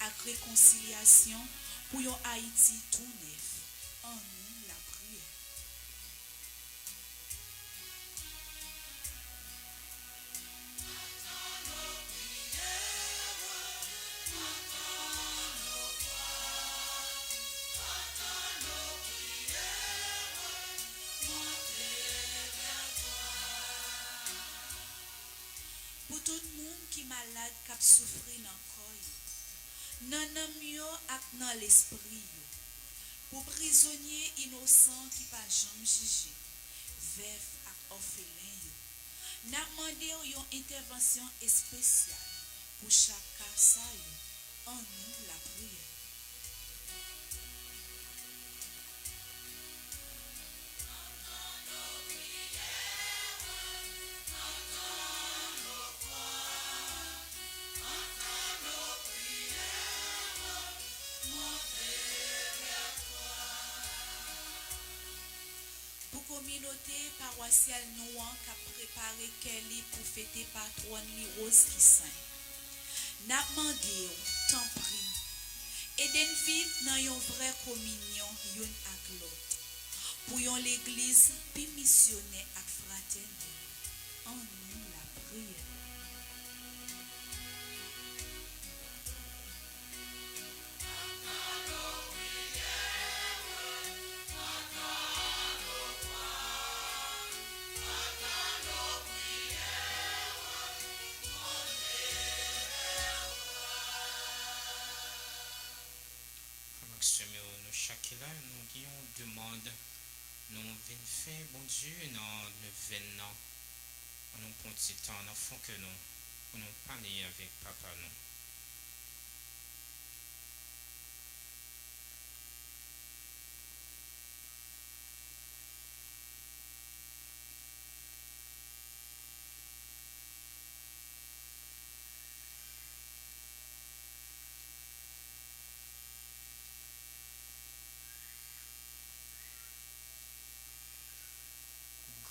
avec réconciliation pour un Haïti tout neuf. En nous la prière. Pour tout le monde qui est malade, qui a souffert dans le corps, dans l'âme et dans l'esprit, pour prisonniers innocents qui ne pas jamais jugé, veuf et orphelins, n'a demandé une intervention spéciale pour chaque cas. En nous la prière. Communauté paroissiale noire qui a préparé Kelly pour fêter patronne Rose qui saint. N'a demandé, tant pris, et d'en vivre dans une vraie communion une avec l'autre. Pour yon l'église, puis missionner avec fraternel. En nous la prière. Nous chaque là nous demande nous venons faire bon Dieu dans le venant nous prend petit temps enfant que nous pour nous parler avec papa nous.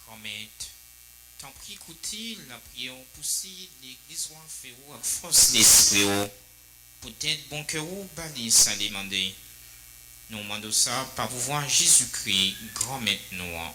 Grand-maître, tant pis écoutez la prière poussée l'église ou en fait ou avec force l'esprit peut-être bon cœur ou balise ça demander. Nous demandons ça par pouvoir Jésus-Christ, grand-maître nous.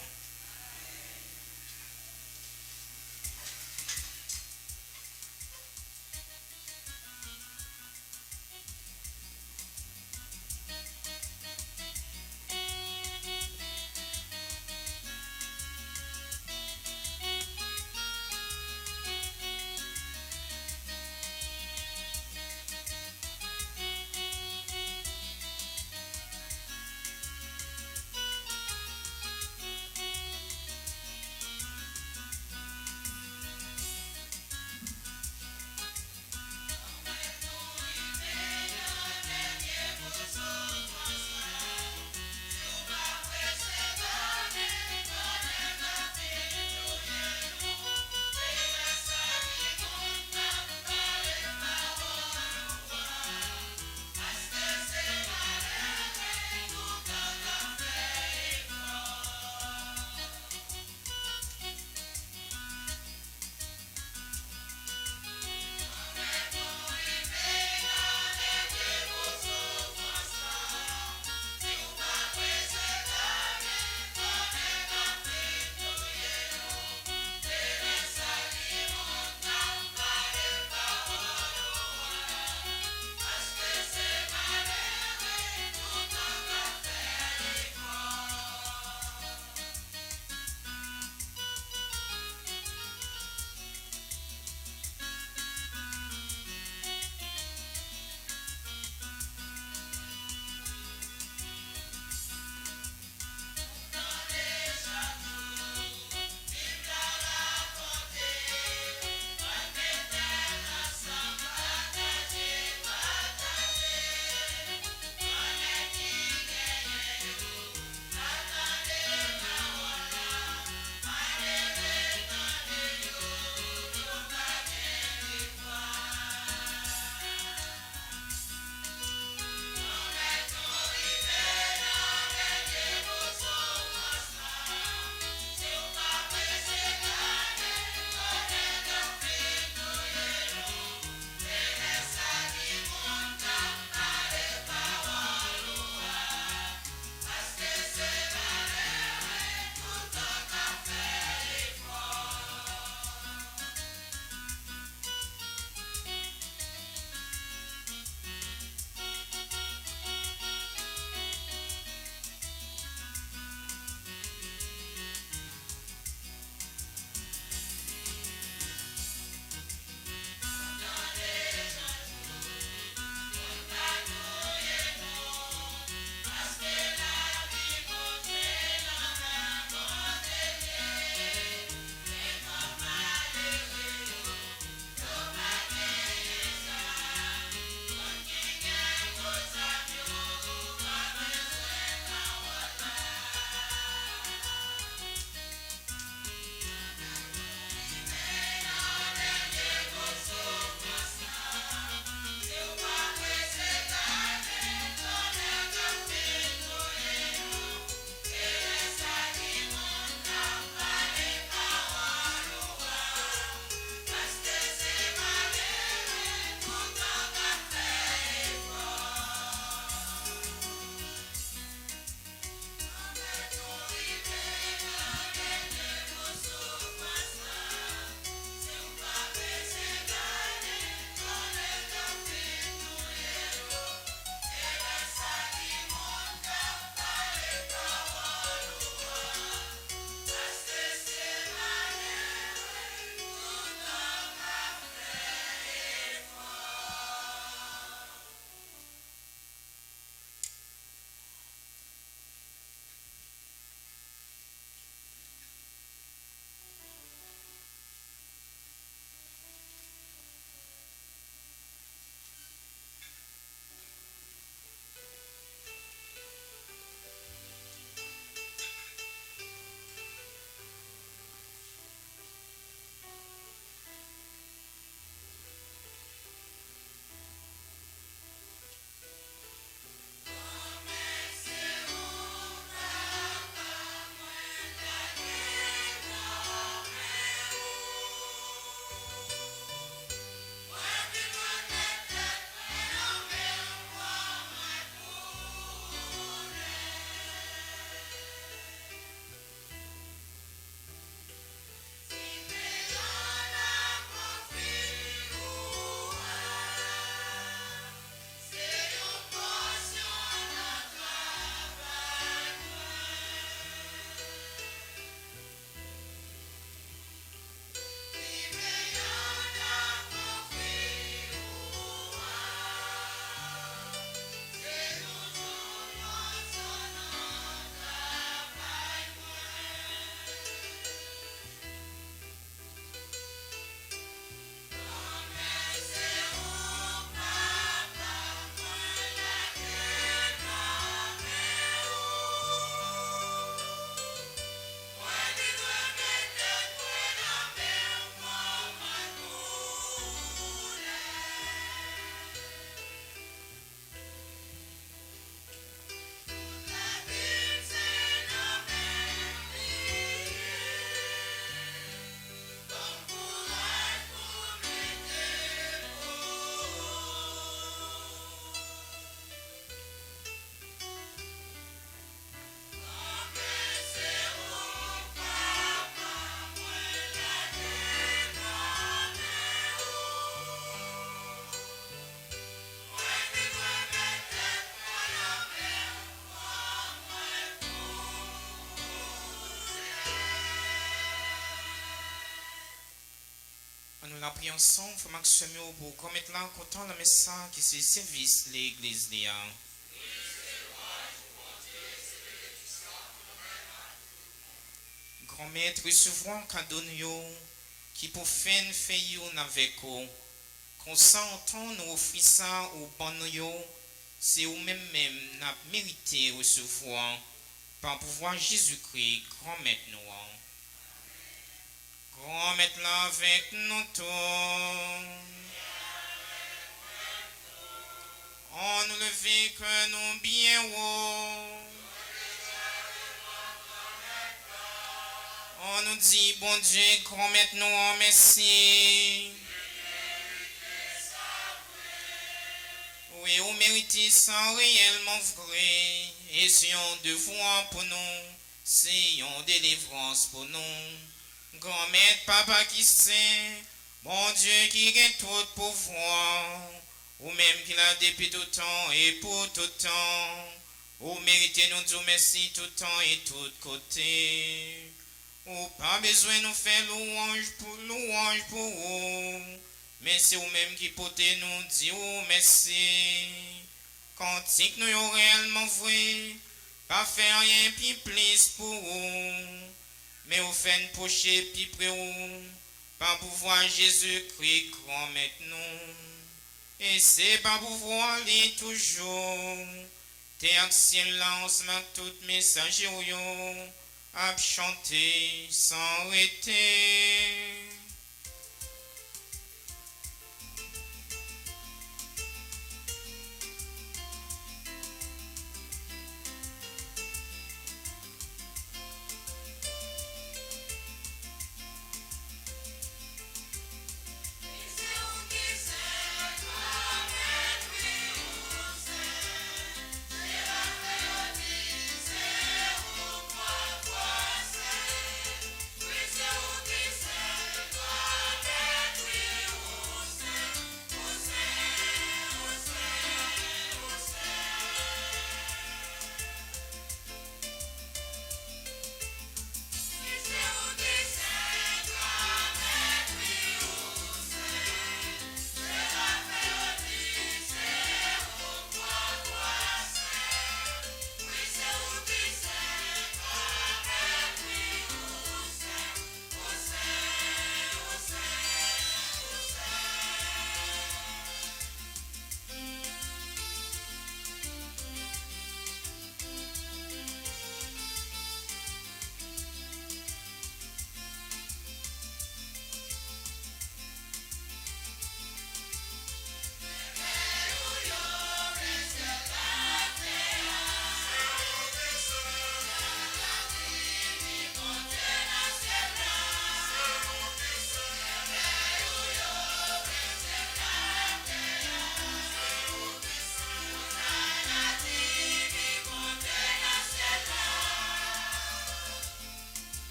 la prière ensemble, faut maximiser pour commettre là, content le message qui c'est service l'église d'hier. Grand maître, recevons un cadeau qui pour faire avec vous. Qu'on s'entend nous offrir ça au bon nous, c'est ou même n'a mérité recevoir par pouvoir Jésus-Christ, grand maître nous. Grand maître là avec nous tous. On nous lever que nous bien haut. On nous dit, bon Dieu, grand maître nous, merci. Oui, vous méritez ça réellement vrai. Et si on devoir pour nous, si on délivrance pour nous. Grand maître, papa qui sait, bon Dieu qui gagne tout pouvoir, ou même qui l'a depuis tout temps et pour tout temps. Vous méritez nous dire merci tout temps et tout côté. Ou pas besoin de nous faire louange pour vous. Mais c'est vous-même qui potez nous dire merci. Cantique nous est réellement vrai, pas faire rien puis plus pour vous. Mais vous faites pocher puis près vous, par pouvoir Jésus-Christ grand maître nous. Et c'est par pouvoir lui toujours. T'es en silence, mais tout message à chanter sans arrêter.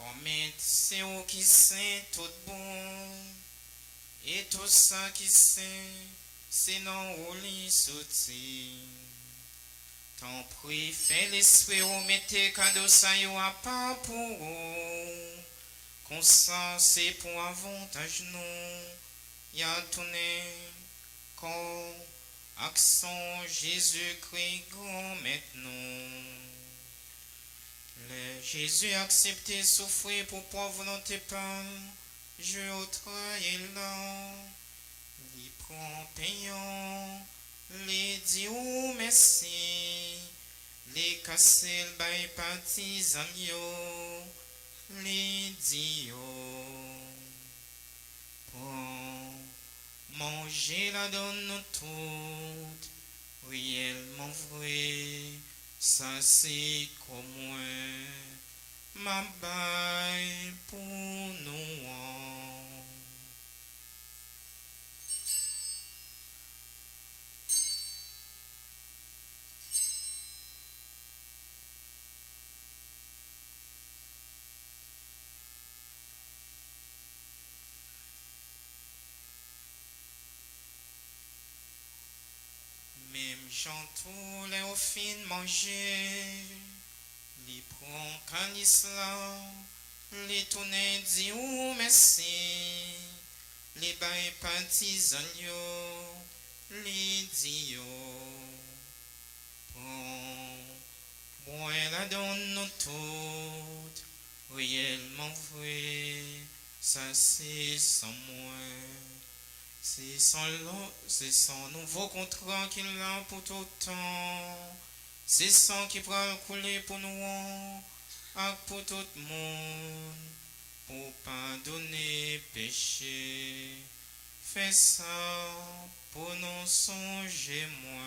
Promet, c'est où qui sait tout bon, et tout ça qui sait, c'est non où l'y sauter. Tant prie, fais l'esprit ou mettez cadeau ça y a pas pour vous. Comme ça, c'est pour avantage nous. Y a tourné, quand accent Jésus-Christ grand maintenant. Le Jésus accepté souffrir pour pas volonté pas, je au travail là, il prend payant, les dit ou merci, les casser le bail partisans yo, les dit prends, manger la donne nous toutes, réellement vrai. Ça c'est comme moi, ma baille pour nous. Même gens tous les au fin manger, les prend quand l'islam, les tourner dit ou merci, les bails partisans yo, les dit yo, prend, moi la donne nous toutes, réellement vrai, ça c'est sans moi. C'est son nouveau contrat qu'il a pour tout temps. C'est son qui prend couler pour nous, et pour tout le monde, pour pardonner péché. Fais ça pour nous songer moins.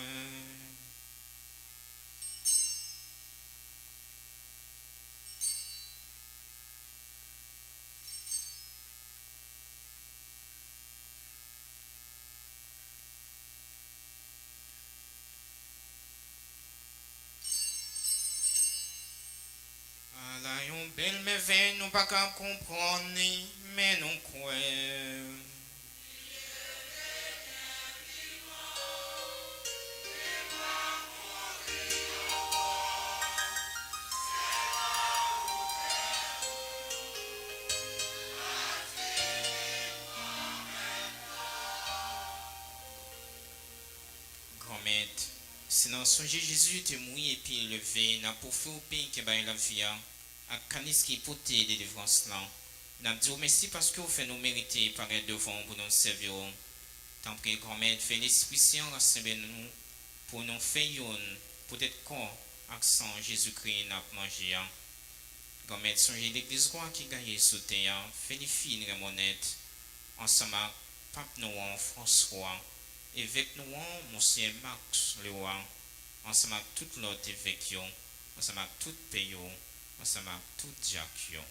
Là, yon belle merveille, nous pas qu'à comprendre, mais nous croyons. Grand-mère, sinon songer Jésus te mouiller et puis levé, n'a pour faire au pays qui baille la vie, à canis qui porté des délivrances là. N'a dit merci parce que vous faites nous mériter par être devant pour nous servir. Tant que grand-mère fait l'esprit saint rassembler nous pour nous faire peut-être corps accent Jésus-Christ n'a mangé. Grand-mère songer l'église roi qui gagne sous terre, fait les filles remonnettes ensemble avec pape Noël François. Évêque nous, monsieur Max le roi, ensemble avec tout l'autre évêque, ensemble avec tout pays, ensemble avec tout diacre.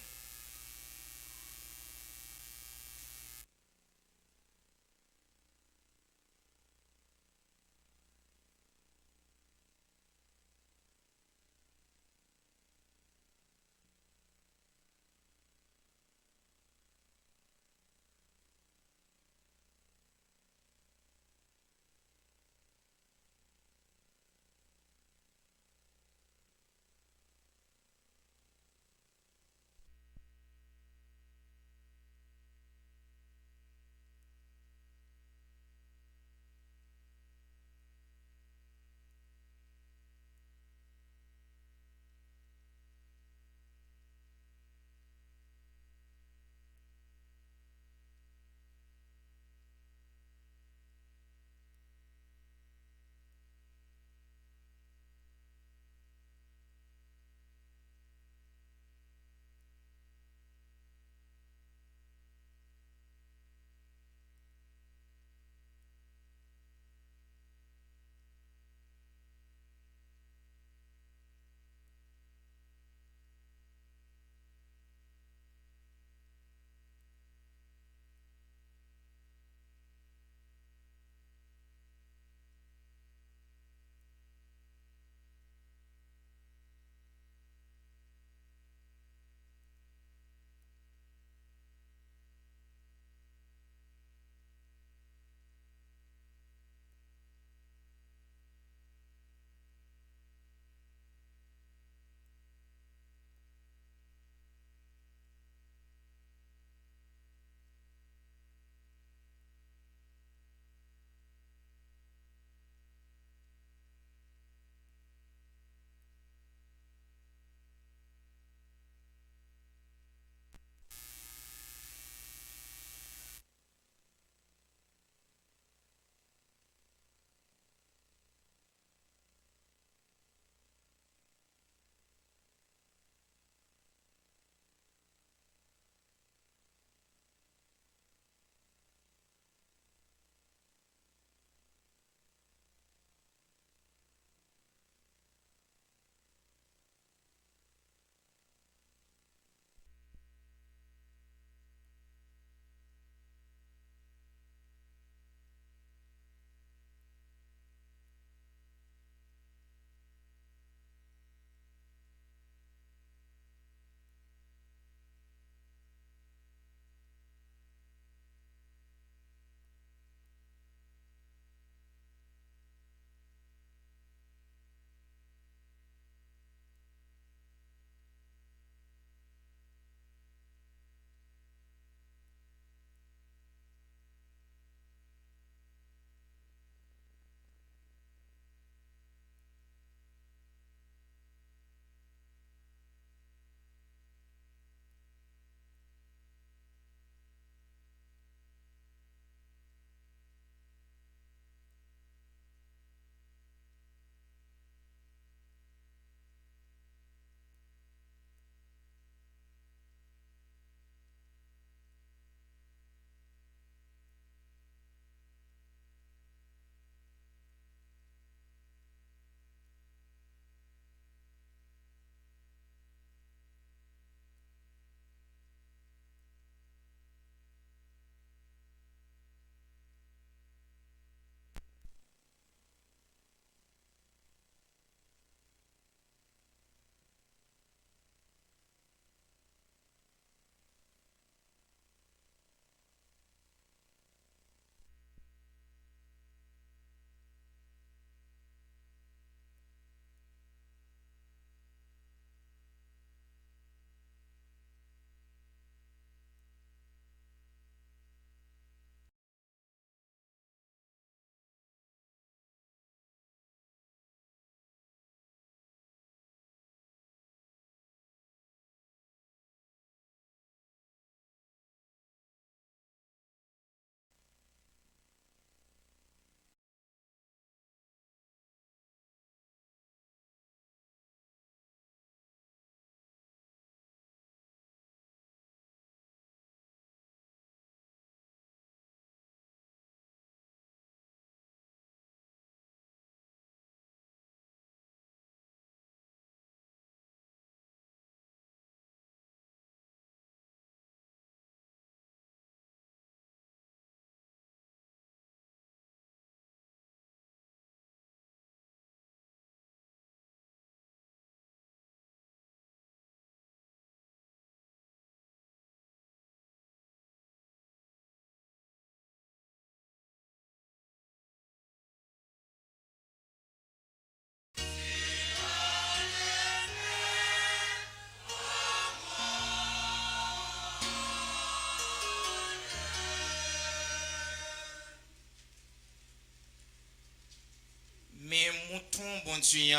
mouton bon Dieu,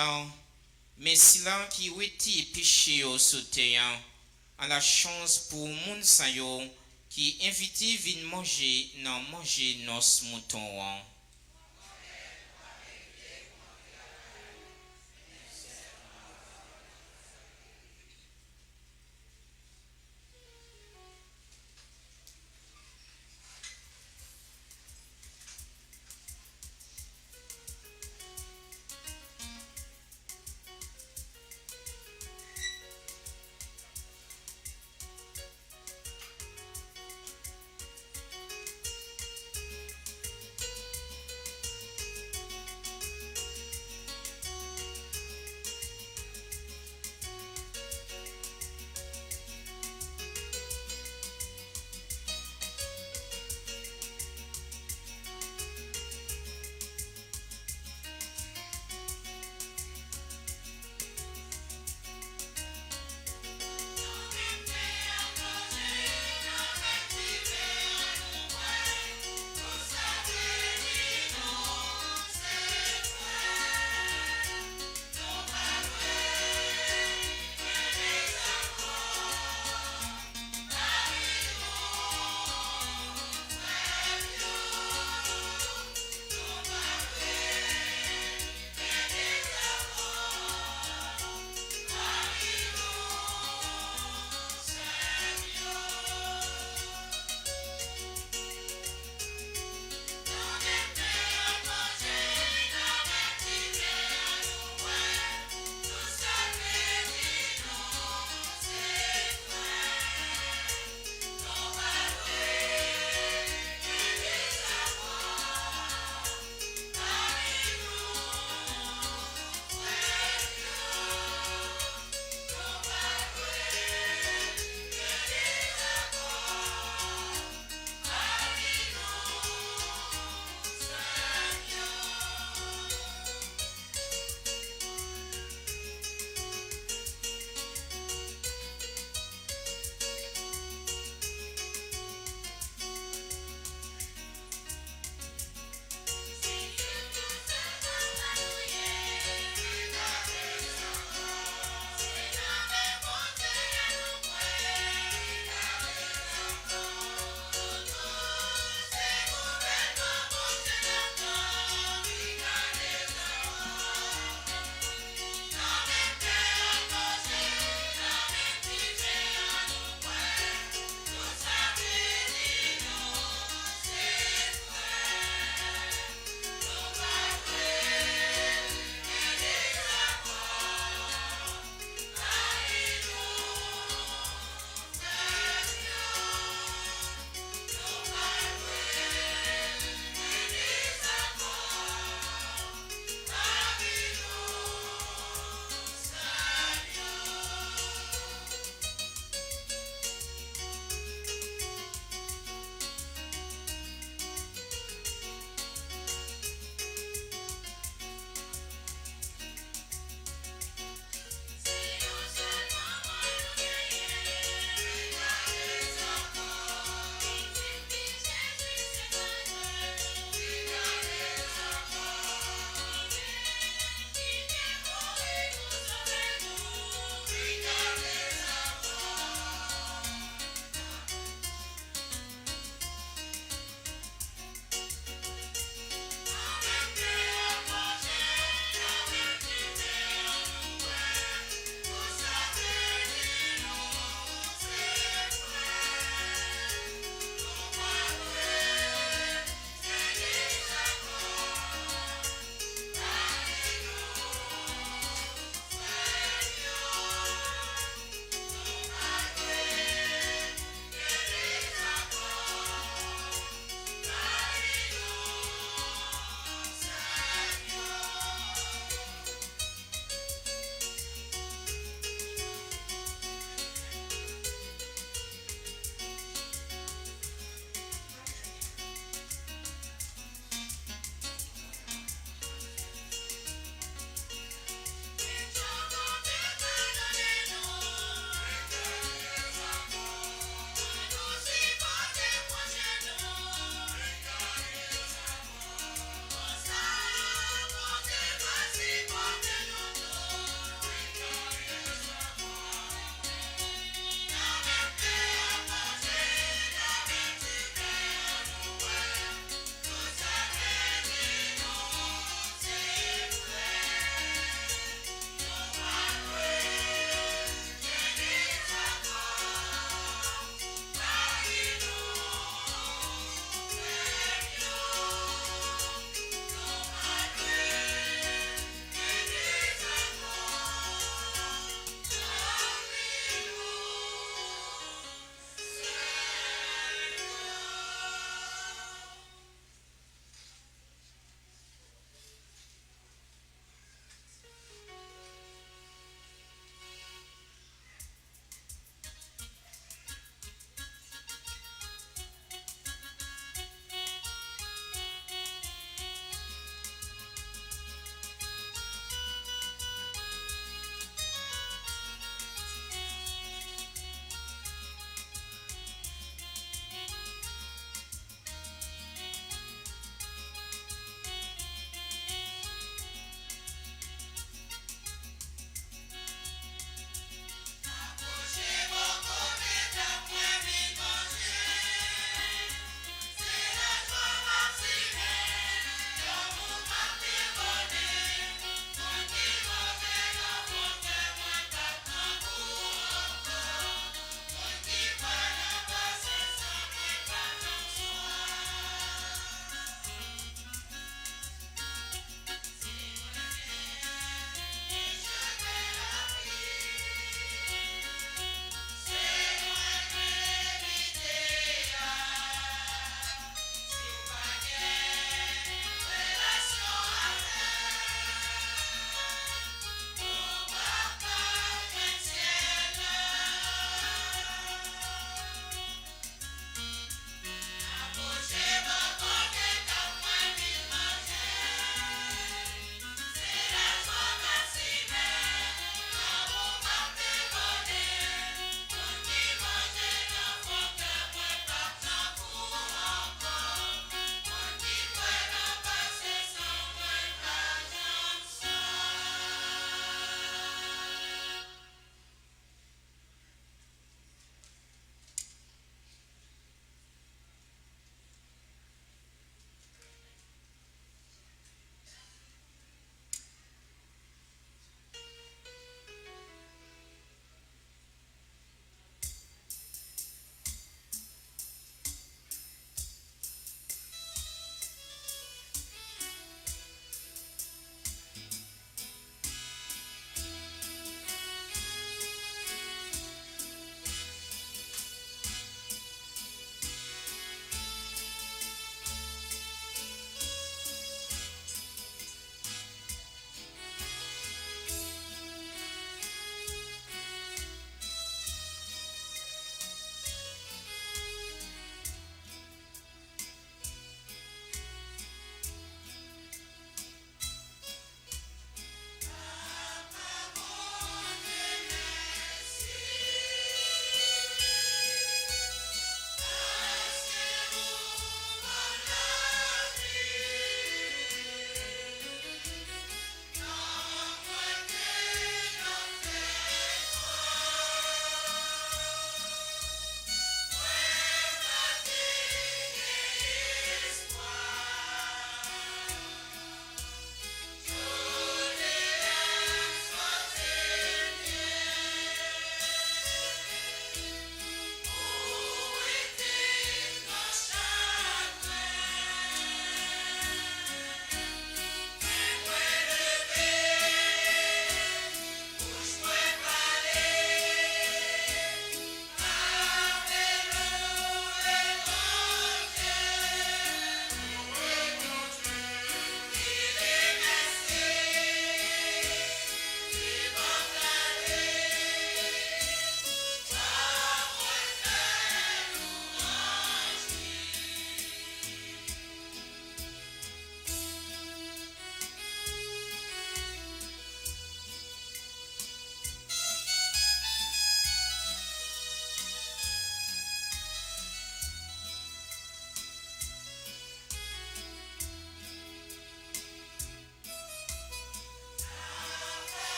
mais si là qui weti péché au sauté, à la chance pour moun sa yo qui invité vin manger nos moutons.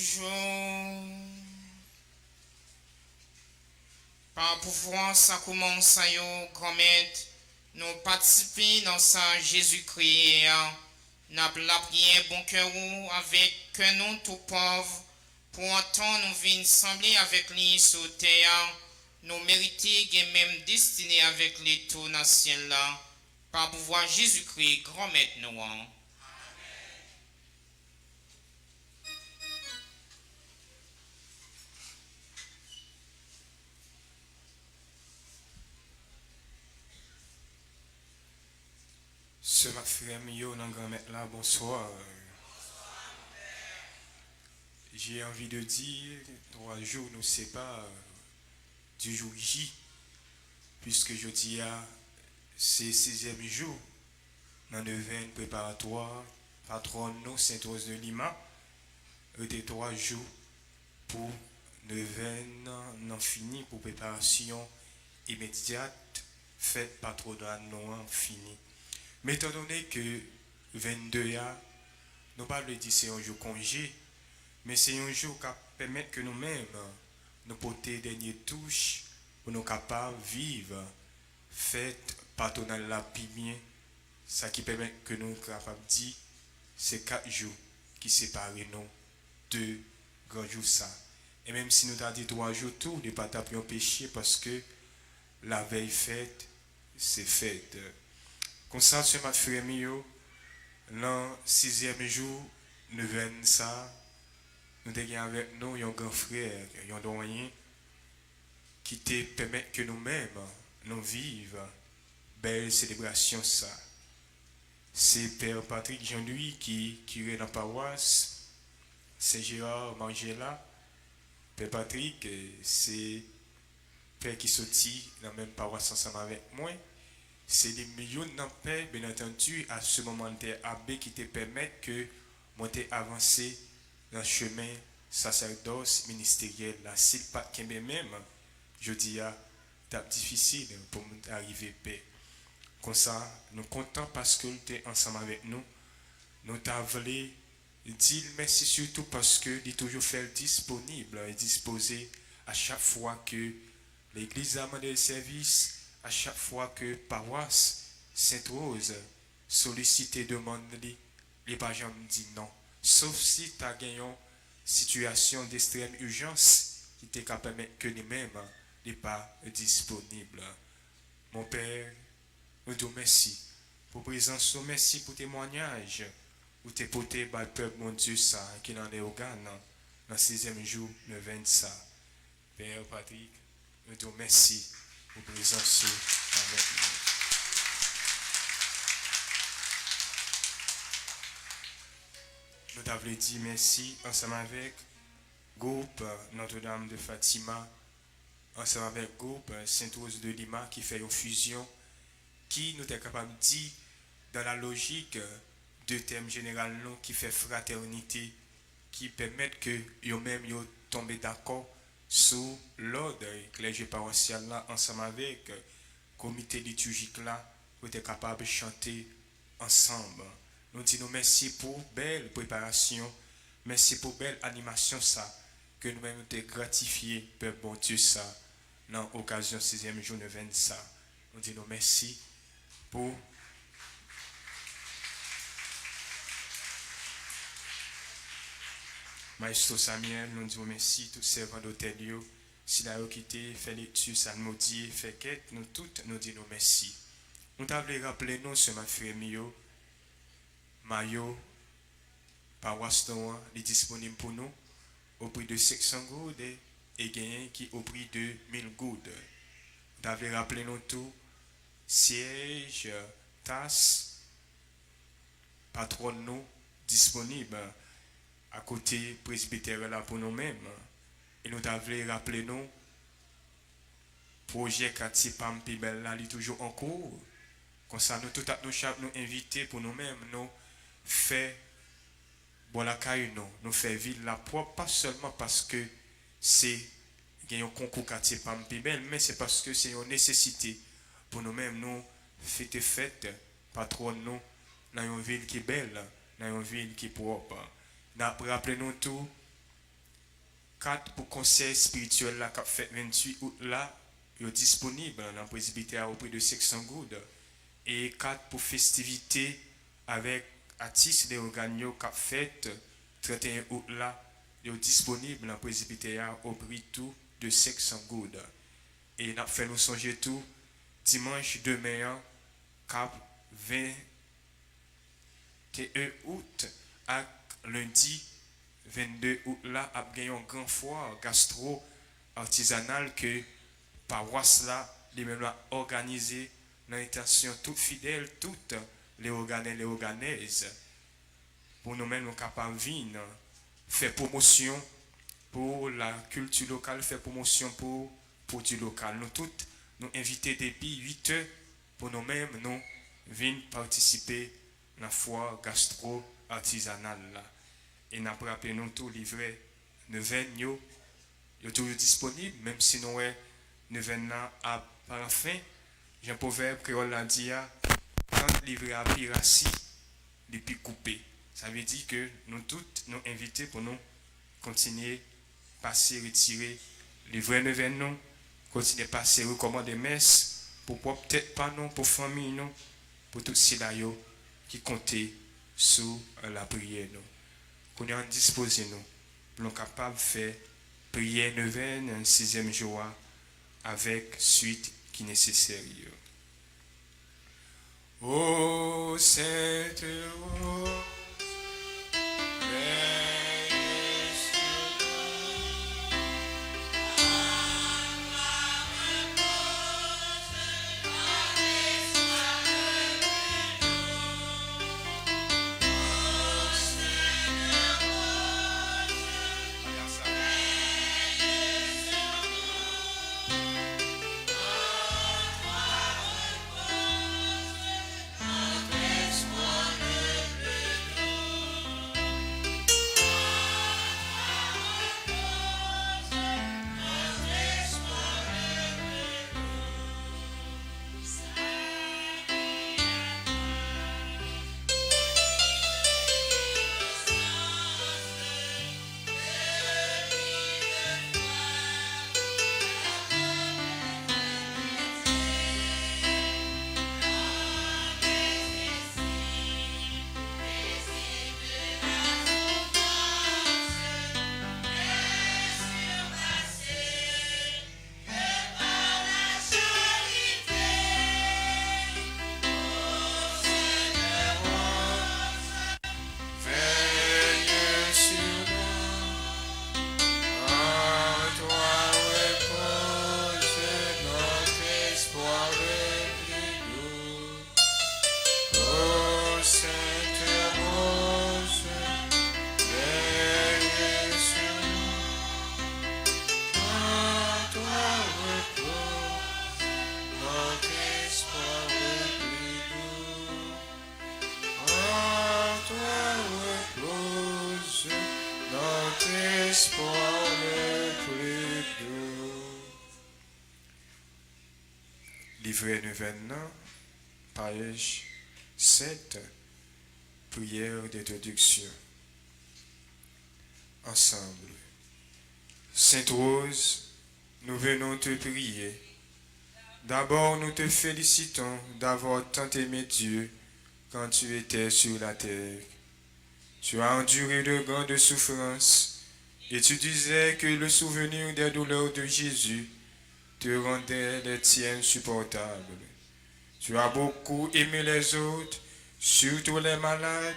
toujours. Par pouvoir, ça commence à grand maître. Nous participer dans ça Jésus-Christ. Nous la prière bon cœur avec que nous tout pauvres. Pour autant, nous venons sembler avec lui sur terre. Nous mériter et même destinés avec les tout nations là. Par pouvoir Jésus-Christ, grand maître nous. Ce ma frère Mio, dans grand maître là, bonsoir. J'ai envie de dire, 3 jours nous séparent du jour J, puisque je dis c'est 6e jour dans le veine préparatoire, patron nous, Sainte-Rose de Lima, était 3 jours pour le veine non fini pour préparation immédiate, faite patronat non fini. Mais étant donné que 22 nous pas le dire c'est un jour congé, mais c'est un jour qui permet que nous-mêmes nous porter dernières touches pour nous capables de vivre, fête patronat la bien, ça qui permet que nous capables de dire c'est 4 jours qui séparent nous de grands jours ça. Et même si nous avons dit 3 jours tout, ne pas taper un péché parce que la veille fête, c'est fête. Comme ça, ce matin, frère mio, le 6e jour, nous venons ça, nous avons avec nous un grand frère, un doyen, qui te permet que nous-mêmes, nous vivions belle célébration ça. C'est Père Patrick Jean-Louis qui est dans la paroisse, Saint-Gérard Mangela. Père Patrick, c'est Père qui sortit dans la même paroisse ensemble avec moi. C'est des millions d'empêches, bien entendu, à ce moment des abbés qui te permettent que moi t'ai avancé dans le chemin sacerdoce ministériel. Là, s'il pas qu'un même, je dis, c'est difficile pour arriver à paix. Comme ça, nous sommes contents parce que tu es ensemble avec nous. Nous t'avons dit merci surtout parce que tu es toujours fait disponible et disposé à chaque fois que l'Église a demandé le service. À chaque fois que paroisse Sainte-Rose sollicite et demande, les pas jamais dit non. Sauf si tu as gagné une situation d'extrême urgence qui te permet que lui-même n'est pas disponible. Mon Père, nous te remercie pour présence, merci pour témoignage, pour tes potés par le peuple, mon Dieu, ça, qui en est organe dans le 6e jour, le 20 ça. Père Patrick, nous te remercie pour présence avec nous. Nous t'avons dit merci ensemble avec groupe Notre-Dame de Fatima, ensemble avec groupe Sainte-Rose de Lima qui fait une fusion qui nous est capable de dire dans la logique de thème général qui fait fraternité, qui permettent que eux-mêmes tombent d'accord sous l'ordre clergé paroissial là ensemble avec le comité liturgique là pour être capable de chanter ensemble. Nous disons merci pour belle préparation, merci pour belle animation ça que nous-mêmes nous t'es gratifié peuple bon Dieu ça dans l'occasion 6e jour de 20 ça. Nous disons merci pour Maestro Samuel, nous disons merci tous ces servants d'hôtel, si la quitté, fait l'étude, salmodier, fait quête, nous toutes, nous disons merci. Nous t'avons rappelé nous ce frère Mio, Mayo, paroisse Noah, est disponible pour nous au prix de 600 goudes et gagné qui au prix de 1000 goudes. Nous t'avons rappelé nous tout, siège, tasse, patron nous, disponible à côté presbytère là pour nous-mêmes. Et nous t'avons rappelé nous, projet quartier Pampibel là, il est toujours en cours. Comme ça, nous, tout à nous inviter pour nous-mêmes, nous faire bon la caille, nous faire ville la propre, pas seulement parce que c'est un concours quartier Pampibel, mais c'est parce que c'est une nécessité pour nous-mêmes, nous fête, patron nous, dans une ville qui est belle, dans une ville qui est propre. Rappelez-nous tout, 4 pour conseil spirituel là qu'a fait 28 août là, est disponible dans le presbytère au prix de 600 goudes. Et 4 pour festivité avec artistes des organes qu'a fait 31 août là, est disponible dans le presbytère au prix tout de 600 goudes. Et n'a fait nous songer tout dimanche demain cap 21 août à lundi 22 août là a gagné un grand foire gastro artisanal que paroisse là les mêmes là organisé dans l'intention toute fidèle toutes les organais les organaises pour nous mêmes nous capables venir faire promotion pour la culture locale, faire promotion pour produits locaux. Nous toutes nous inviter depuis 8 heures pour nous-mêmes nous venir participer à la foire gastro-artisanale là. Et nous rappelons nous tout livré neuvaine est toujours disponible même si nous neuvaine à parfum. J'ai un proverbe créole l'a dit quand livré à piracie, les puis coupé. Ça veut dire que nous toutes nous inviter pour nous continuer passer retirer les vrais neuvaines nous continuer passer recommander messes pour peut-être pas non pour famille nous pour tous ces là qui comptaient sur la prière nous qu'on est disposé nous pour nous capable de faire prière neuvaine un 6e jour avec suite qui est nécessaire. Ô Sainte Rose, livret neuvaine, page 7, prière d'introduction. Ensemble. Sainte Rose, nous venons te prier. D'abord, nous te félicitons d'avoir tant aimé Dieu quand tu étais sur la terre. Tu as enduré de grandes souffrances et tu disais que le souvenir des douleurs de Jésus te rendait les tiennes supportables. Tu as beaucoup aimé les autres, surtout les malades,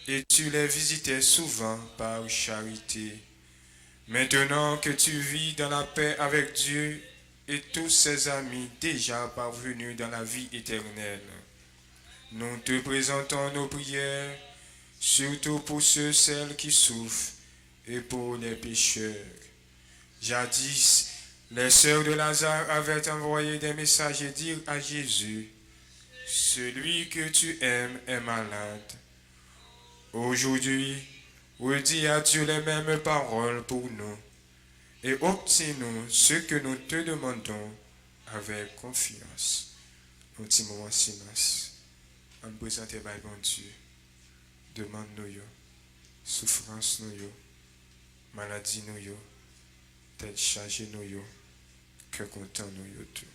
et tu les visitais souvent par charité. Maintenant que tu vis dans la paix avec Dieu et tous ses amis déjà parvenus dans la vie éternelle, nous te présentons nos prières, surtout pour ceux, celles qui souffrent et pour les pécheurs. Jadis, les sœurs de Lazare avaient envoyé des messages et dire à Jésus, « Celui que tu aimes est malade. » Aujourd'hui, redis à Dieu les mêmes paroles pour nous et obtiens-nous ce que nous te demandons avec confiance. Un petit moment silence. On présente par bon Dieu. Demande-nous, souffrance nous, maladie nous, tête chargée nous yo, cœur content nous yo tout.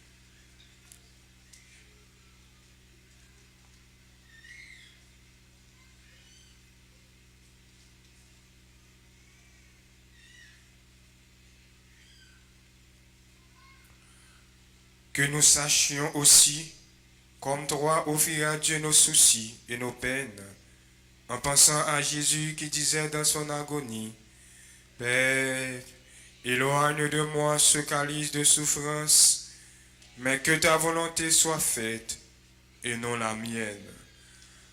Que nous sachions aussi, comme toi, offrir à Dieu nos soucis et nos peines, en pensant à Jésus qui disait dans son agonie, Père, éloigne de moi ce calice de souffrance, mais que ta volonté soit faite et non la mienne.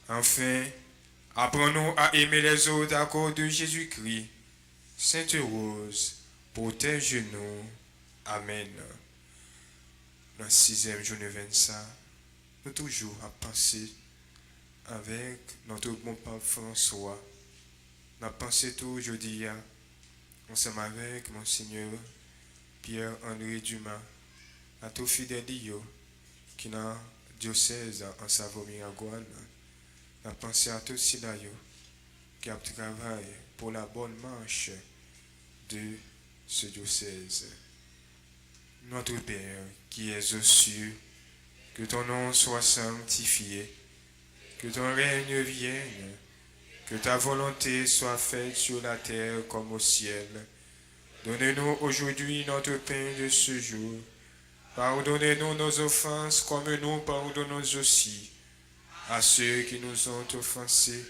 Enfin, apprends-nous à aimer les autres à cause de Jésus-Christ. Sainte Rose, protège-nous. Amen. Dans la 6e journée 25, nous toujours à penser avec notre bon pape François. Nous avons pensé tout aujourd'hui, ensemble avec Monseigneur Pierre-André Dumas, à tous fidèles qui dans le diocèse en Savoie-Miragoâne. Nous avons pensé à tous ceux qui ont travaillé pour la bonne marche de ce diocèse. Notre Père qui es aux cieux, que ton nom soit sanctifié, que ton règne vienne, que ta volonté soit faite sur la terre comme au ciel. Donne-nous aujourd'hui notre pain de ce jour. Pardonnez-nous nos offenses comme nous pardonnons aussi à ceux qui nous ont offensés.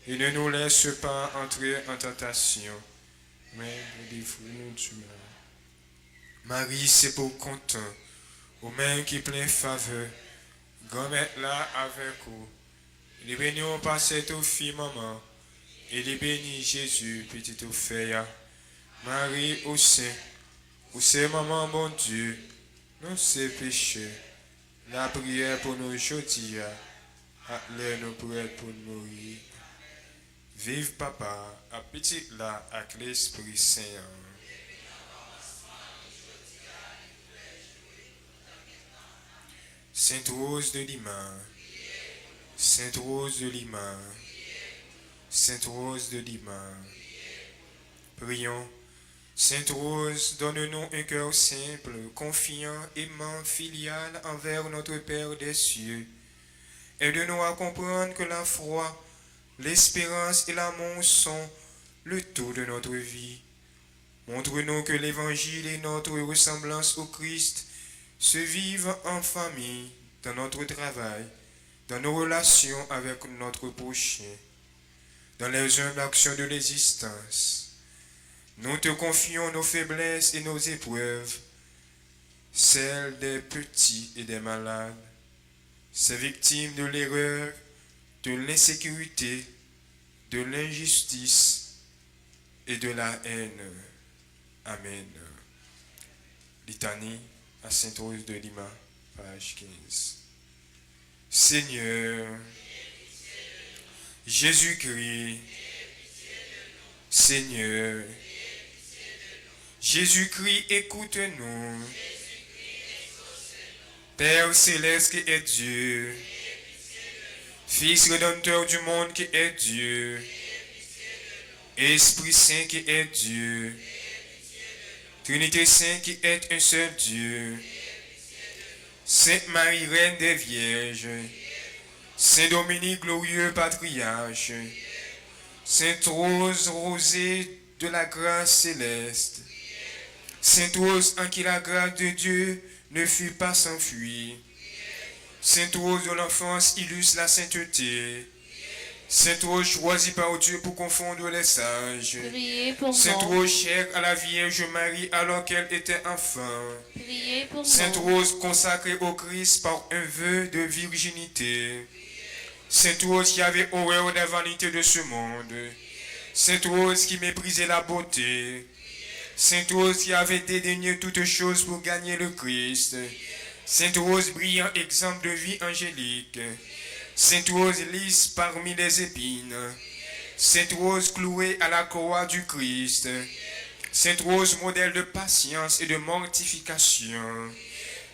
Et ne nous laisse pas entrer en tentation, mais délivre-nous du mal. Marie, c'est pour content, au même qui plein faveur, grand-mère là avec vous. Il est béni par cette fille maman, il est béni Jésus, petite fille. Marie au sein, où c'est maman bon Dieu, nous c'est péché. La prière pour nous aujourd'hui, à l'heure nous pour être pour mourir. Vive papa, à petit là, avec l'Esprit Saint. Sainte Rose de Lima, Sainte Rose de Lima, Sainte Rose de Lima. Prions. Sainte Rose, donne-nous un cœur simple, confiant, aimant, filial envers notre Père des cieux. Aide-nous à comprendre que la foi, l'espérance et l'amour sont le tout de notre vie. Montre-nous que l'Évangile et notre ressemblance au Christ se vivent en famille, dans notre travail, dans nos relations avec notre prochain, dans les humbles actions de l'existence. Nous te confions nos faiblesses et nos épreuves, celles des petits et des malades, ces victimes de l'erreur, de l'insécurité, de l'injustice et de la haine. Amen. Litanie à Sainte Rose de Lima, page 15. Seigneur, Jésus-Christ, Seigneur, Jésus-Christ, écoute-nous. Père céleste qui est Dieu, Fils rédempteur du monde qui est Dieu, Esprit Saint qui est Dieu, Trinité Sainte qui est un seul Dieu, Sainte Marie, Reine des Vierges, Saint Dominique, glorieux patriarche, Sainte Rose, rosée de la grâce céleste, Sainte Rose en qui la grâce de Dieu ne fut pas s'enfuir, Sainte Rose de l'enfance illustre la sainteté, Sainte Rose choisie par Dieu pour confondre les sages, Priez pour Sainte moi. Rose chère à la Vierge Marie alors qu'elle était enfant, Priez pour Sainte moi. Rose consacrée au Christ par un vœu de virginité, Sainte Rose qui avait horreur des vanités de ce monde, Sainte Rose qui méprisait la beauté, Sainte Rose qui avait dédaigné toutes choses pour gagner le Christ, Sainte Rose brillant exemple de vie angélique, Sainte Rose lisse parmi les épines, Sainte Rose clouée à la croix du Christ, Sainte Rose modèle de patience et de mortification,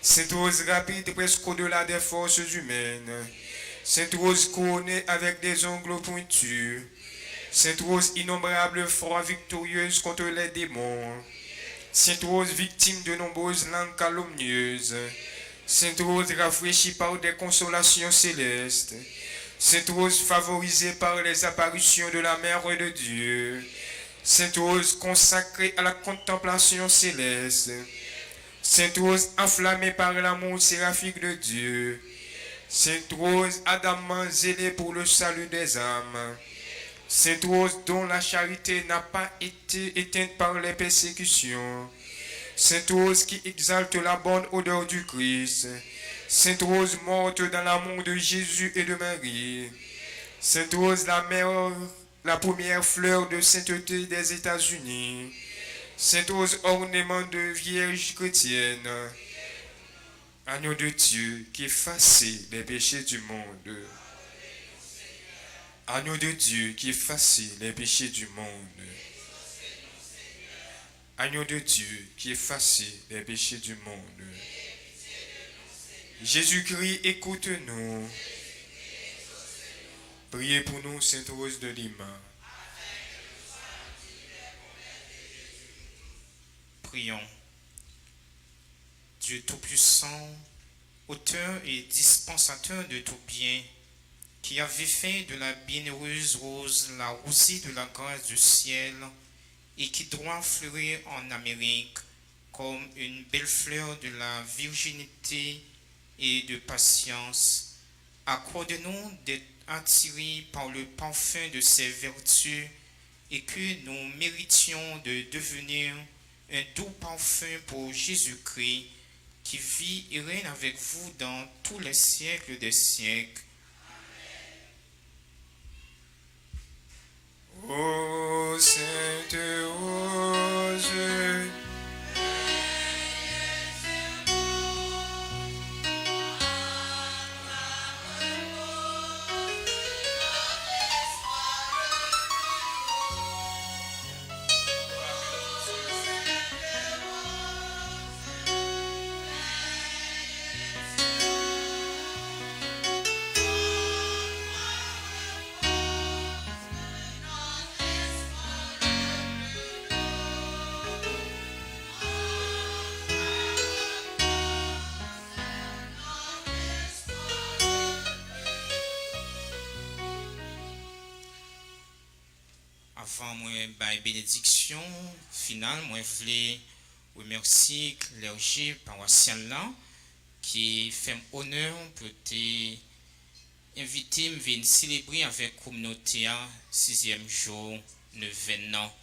Sainte Rose rapide presque au-delà des forces humaines, Sainte Rose couronnée avec des ongles pointus, Sainte Rose innombrable fois victorieuse contre les démons, Sainte Rose, victime de nombreuses langues calomnieuses. Sainte Rose, rafraîchie par des consolations célestes. Sainte Rose, favorisée par les apparitions de la Mère de Dieu. Sainte Rose, consacrée à la contemplation céleste. Sainte Rose, enflammée par l'amour séraphique de Dieu. Sainte Rose, ardemment zélée pour le salut des âmes. Sainte Rose, dont la charité n'a pas été éteinte par les persécutions. Sainte Rose, qui exalte la bonne odeur du Christ. Sainte Rose, morte dans l'amour de Jésus et de Marie. Sainte Rose, la première fleur de sainteté des États-Unis. Sainte Rose, ornement de vierge chrétienne. Agneau de Dieu, qui effaçait les péchés du monde. Agneau de Dieu, qui effaçait les péchés du monde. Agneau de Dieu, qui effaçait les péchés du monde. Jésus-Christ, écoute-nous. Priez pour nous, Sainte Rose de Lima. Prions. Dieu Tout-Puissant, auteur et dispensateur de tout bien, qui avait fait de la bienheureuse rose la rosée de la grâce du ciel et qui doit fleurir en Amérique comme une belle fleur de la virginité et de patience, accorde-nous d'être attirés par le parfum de ses vertus et que nous méritions de devenir un doux parfum pour Jésus-Christ qui vit et règne avec vous dans tous les siècles des siècles. Ô Sainte Rose, Avant moi la bénédiction finale, moi je voulais remercier le clergé paroissial là qui fait honneur pour t'inviter à venir célébrer avec la communauté à 6e jour, 9 ans.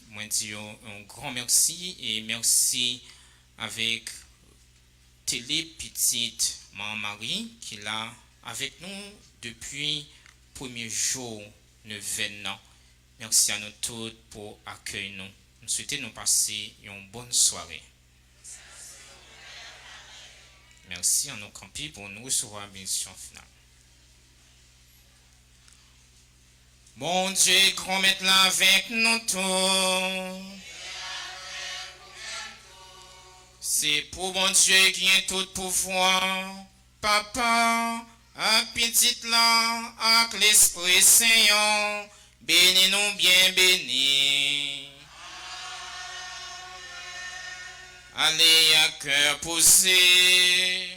Moi dis un grand merci et merci avec télé petite Maman-Marie qui est là avec nous depuis le premier jour, 9 ans. Merci à nous tous pour accueillir nous. Nous souhaitons nous passer une bonne soirée. Merci à nos campis pour nous recevoir la bénédiction finale. Bon Dieu, grand maître là avec nous tous. C'est pour bon Dieu qui a tout pouvoir. Papa, à petite là, avec l'Esprit Saint. Bénis-nous bien bénis. Allez à cœur posé.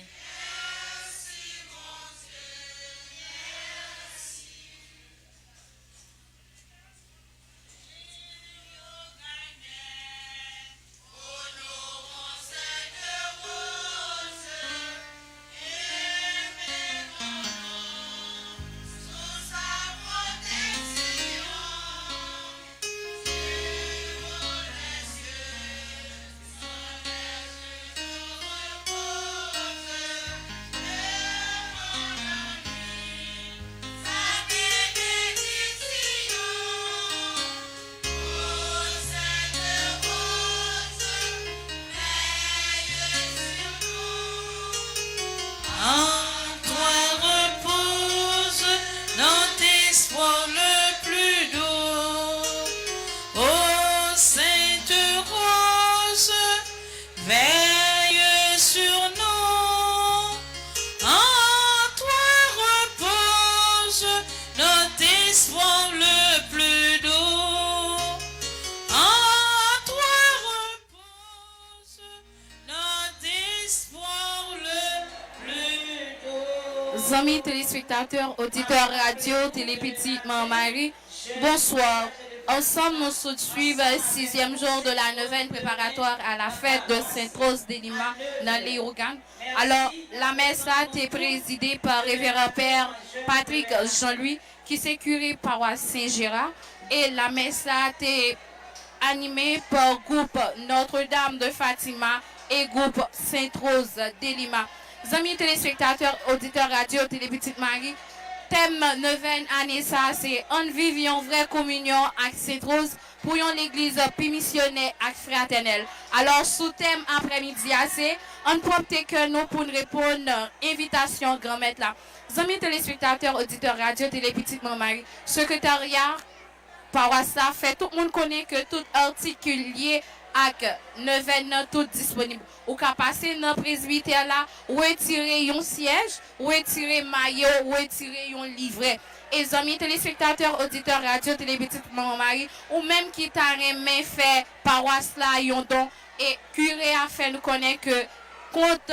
Amis téléspectateurs, auditeurs radio, Télépétit Marie, bonsoir. Ensemble, nous suivons le 6e jour de la neuvaine préparatoire à la fête de Sainte-Rose des Lima dans les Ogan. Alors, la messe a été présidée par Révérend Père Patrick Jean-Louis, qui est curé paroisse Saint-Gérard, et la messe a été animée par groupe Notre-Dame de Fatima et groupe Sainte-Rose des Lima. Amis téléspectateurs, auditeurs radio, Télépétit Marie, thème neuvaine année ça, c'est on vive en vraie communion avec Sainte-Rose pour l'église puis missionnaire avec fraternelle. Alors, sous thème après-midi, c'est on propte que nous pour répondre à invitation grand-maître là. Amis téléspectateurs, auditeurs radio, Télépétit Marie, secrétariat paroisse ça fait tout le monde connaît que tout article lié avec neuvaine tout disponible. Ou qu'à passer dans le presbytère là, retirer un siège, retirer maillot, retirer un livret. Et amis téléspectateurs, auditeurs radio, Télépétit Marie, ou même qui t'a remis fait paroisse là, yon don, et curé a fait nous connaître que compte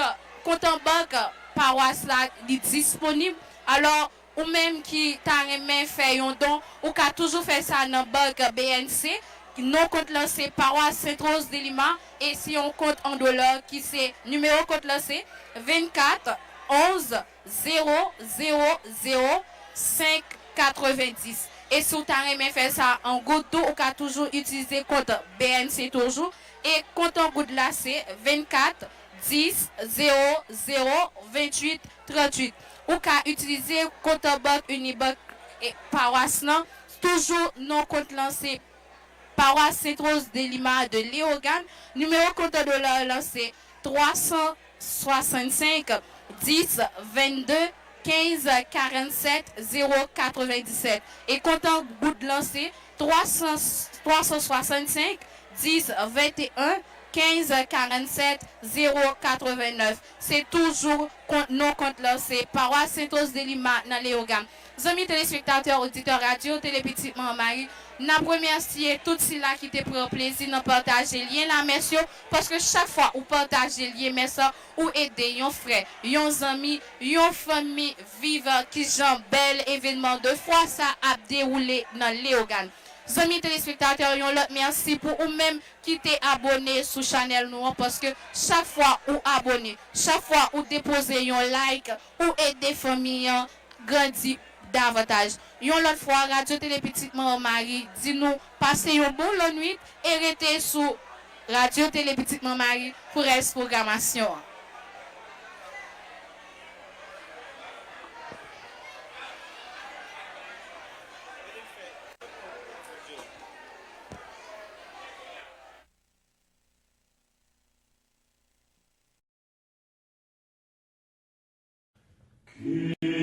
en banque paroisse là est disponible. Alors ou même qui t'a remis fait un don, ou qui a toujours fait ça dans banque BNC, non compte lancé paroisse Sainte-Rose de Lima, et si on compte en dollars, qui c'est numéro compte lancé 24 11 0 0 0 5 90. Et si on t'a remis fait ça en goutte d'eau, ou qui a toujours utilisé compte BNC toujours, et compte en goutte là c'est 24 10 0 0 28 38. Ou qu'à utiliser compte banque Unibank et paroisse non, toujours non compte lancé paroisse Sainte-Rose de Lima de Léogane, numéro compte de lancé 365 10 22 15 47 097 et compte en bout de lancé 365 10 21 15 47 089. C'est toujours non compte lancé paroisse Sainte-Rose de Lima dans Léogane. Amis téléspectateurs, auditeurs radio, Télépétit Marie, n'a remercié tout cela qui te prend plaisir de partager lien la messieurs, parce que chaque fois où partagez lien messieurs ou aider yon frère, yon ami, yon famille vive qui j'en bel événement de foi ça a déroulé dans Léogane. Amis téléspectateurs, yon lot merci pour ou même qui t'es abonné sur channel nous, parce que chaque fois ou abonné, chaque fois ou déposer yon like ou aider famille grandi davantage. Yon l'autre fois, Radio Télépétit Marie, dis-nous, passez une bonne nuit et restez sur Radio Télépétit Marie pour la programmation. Qui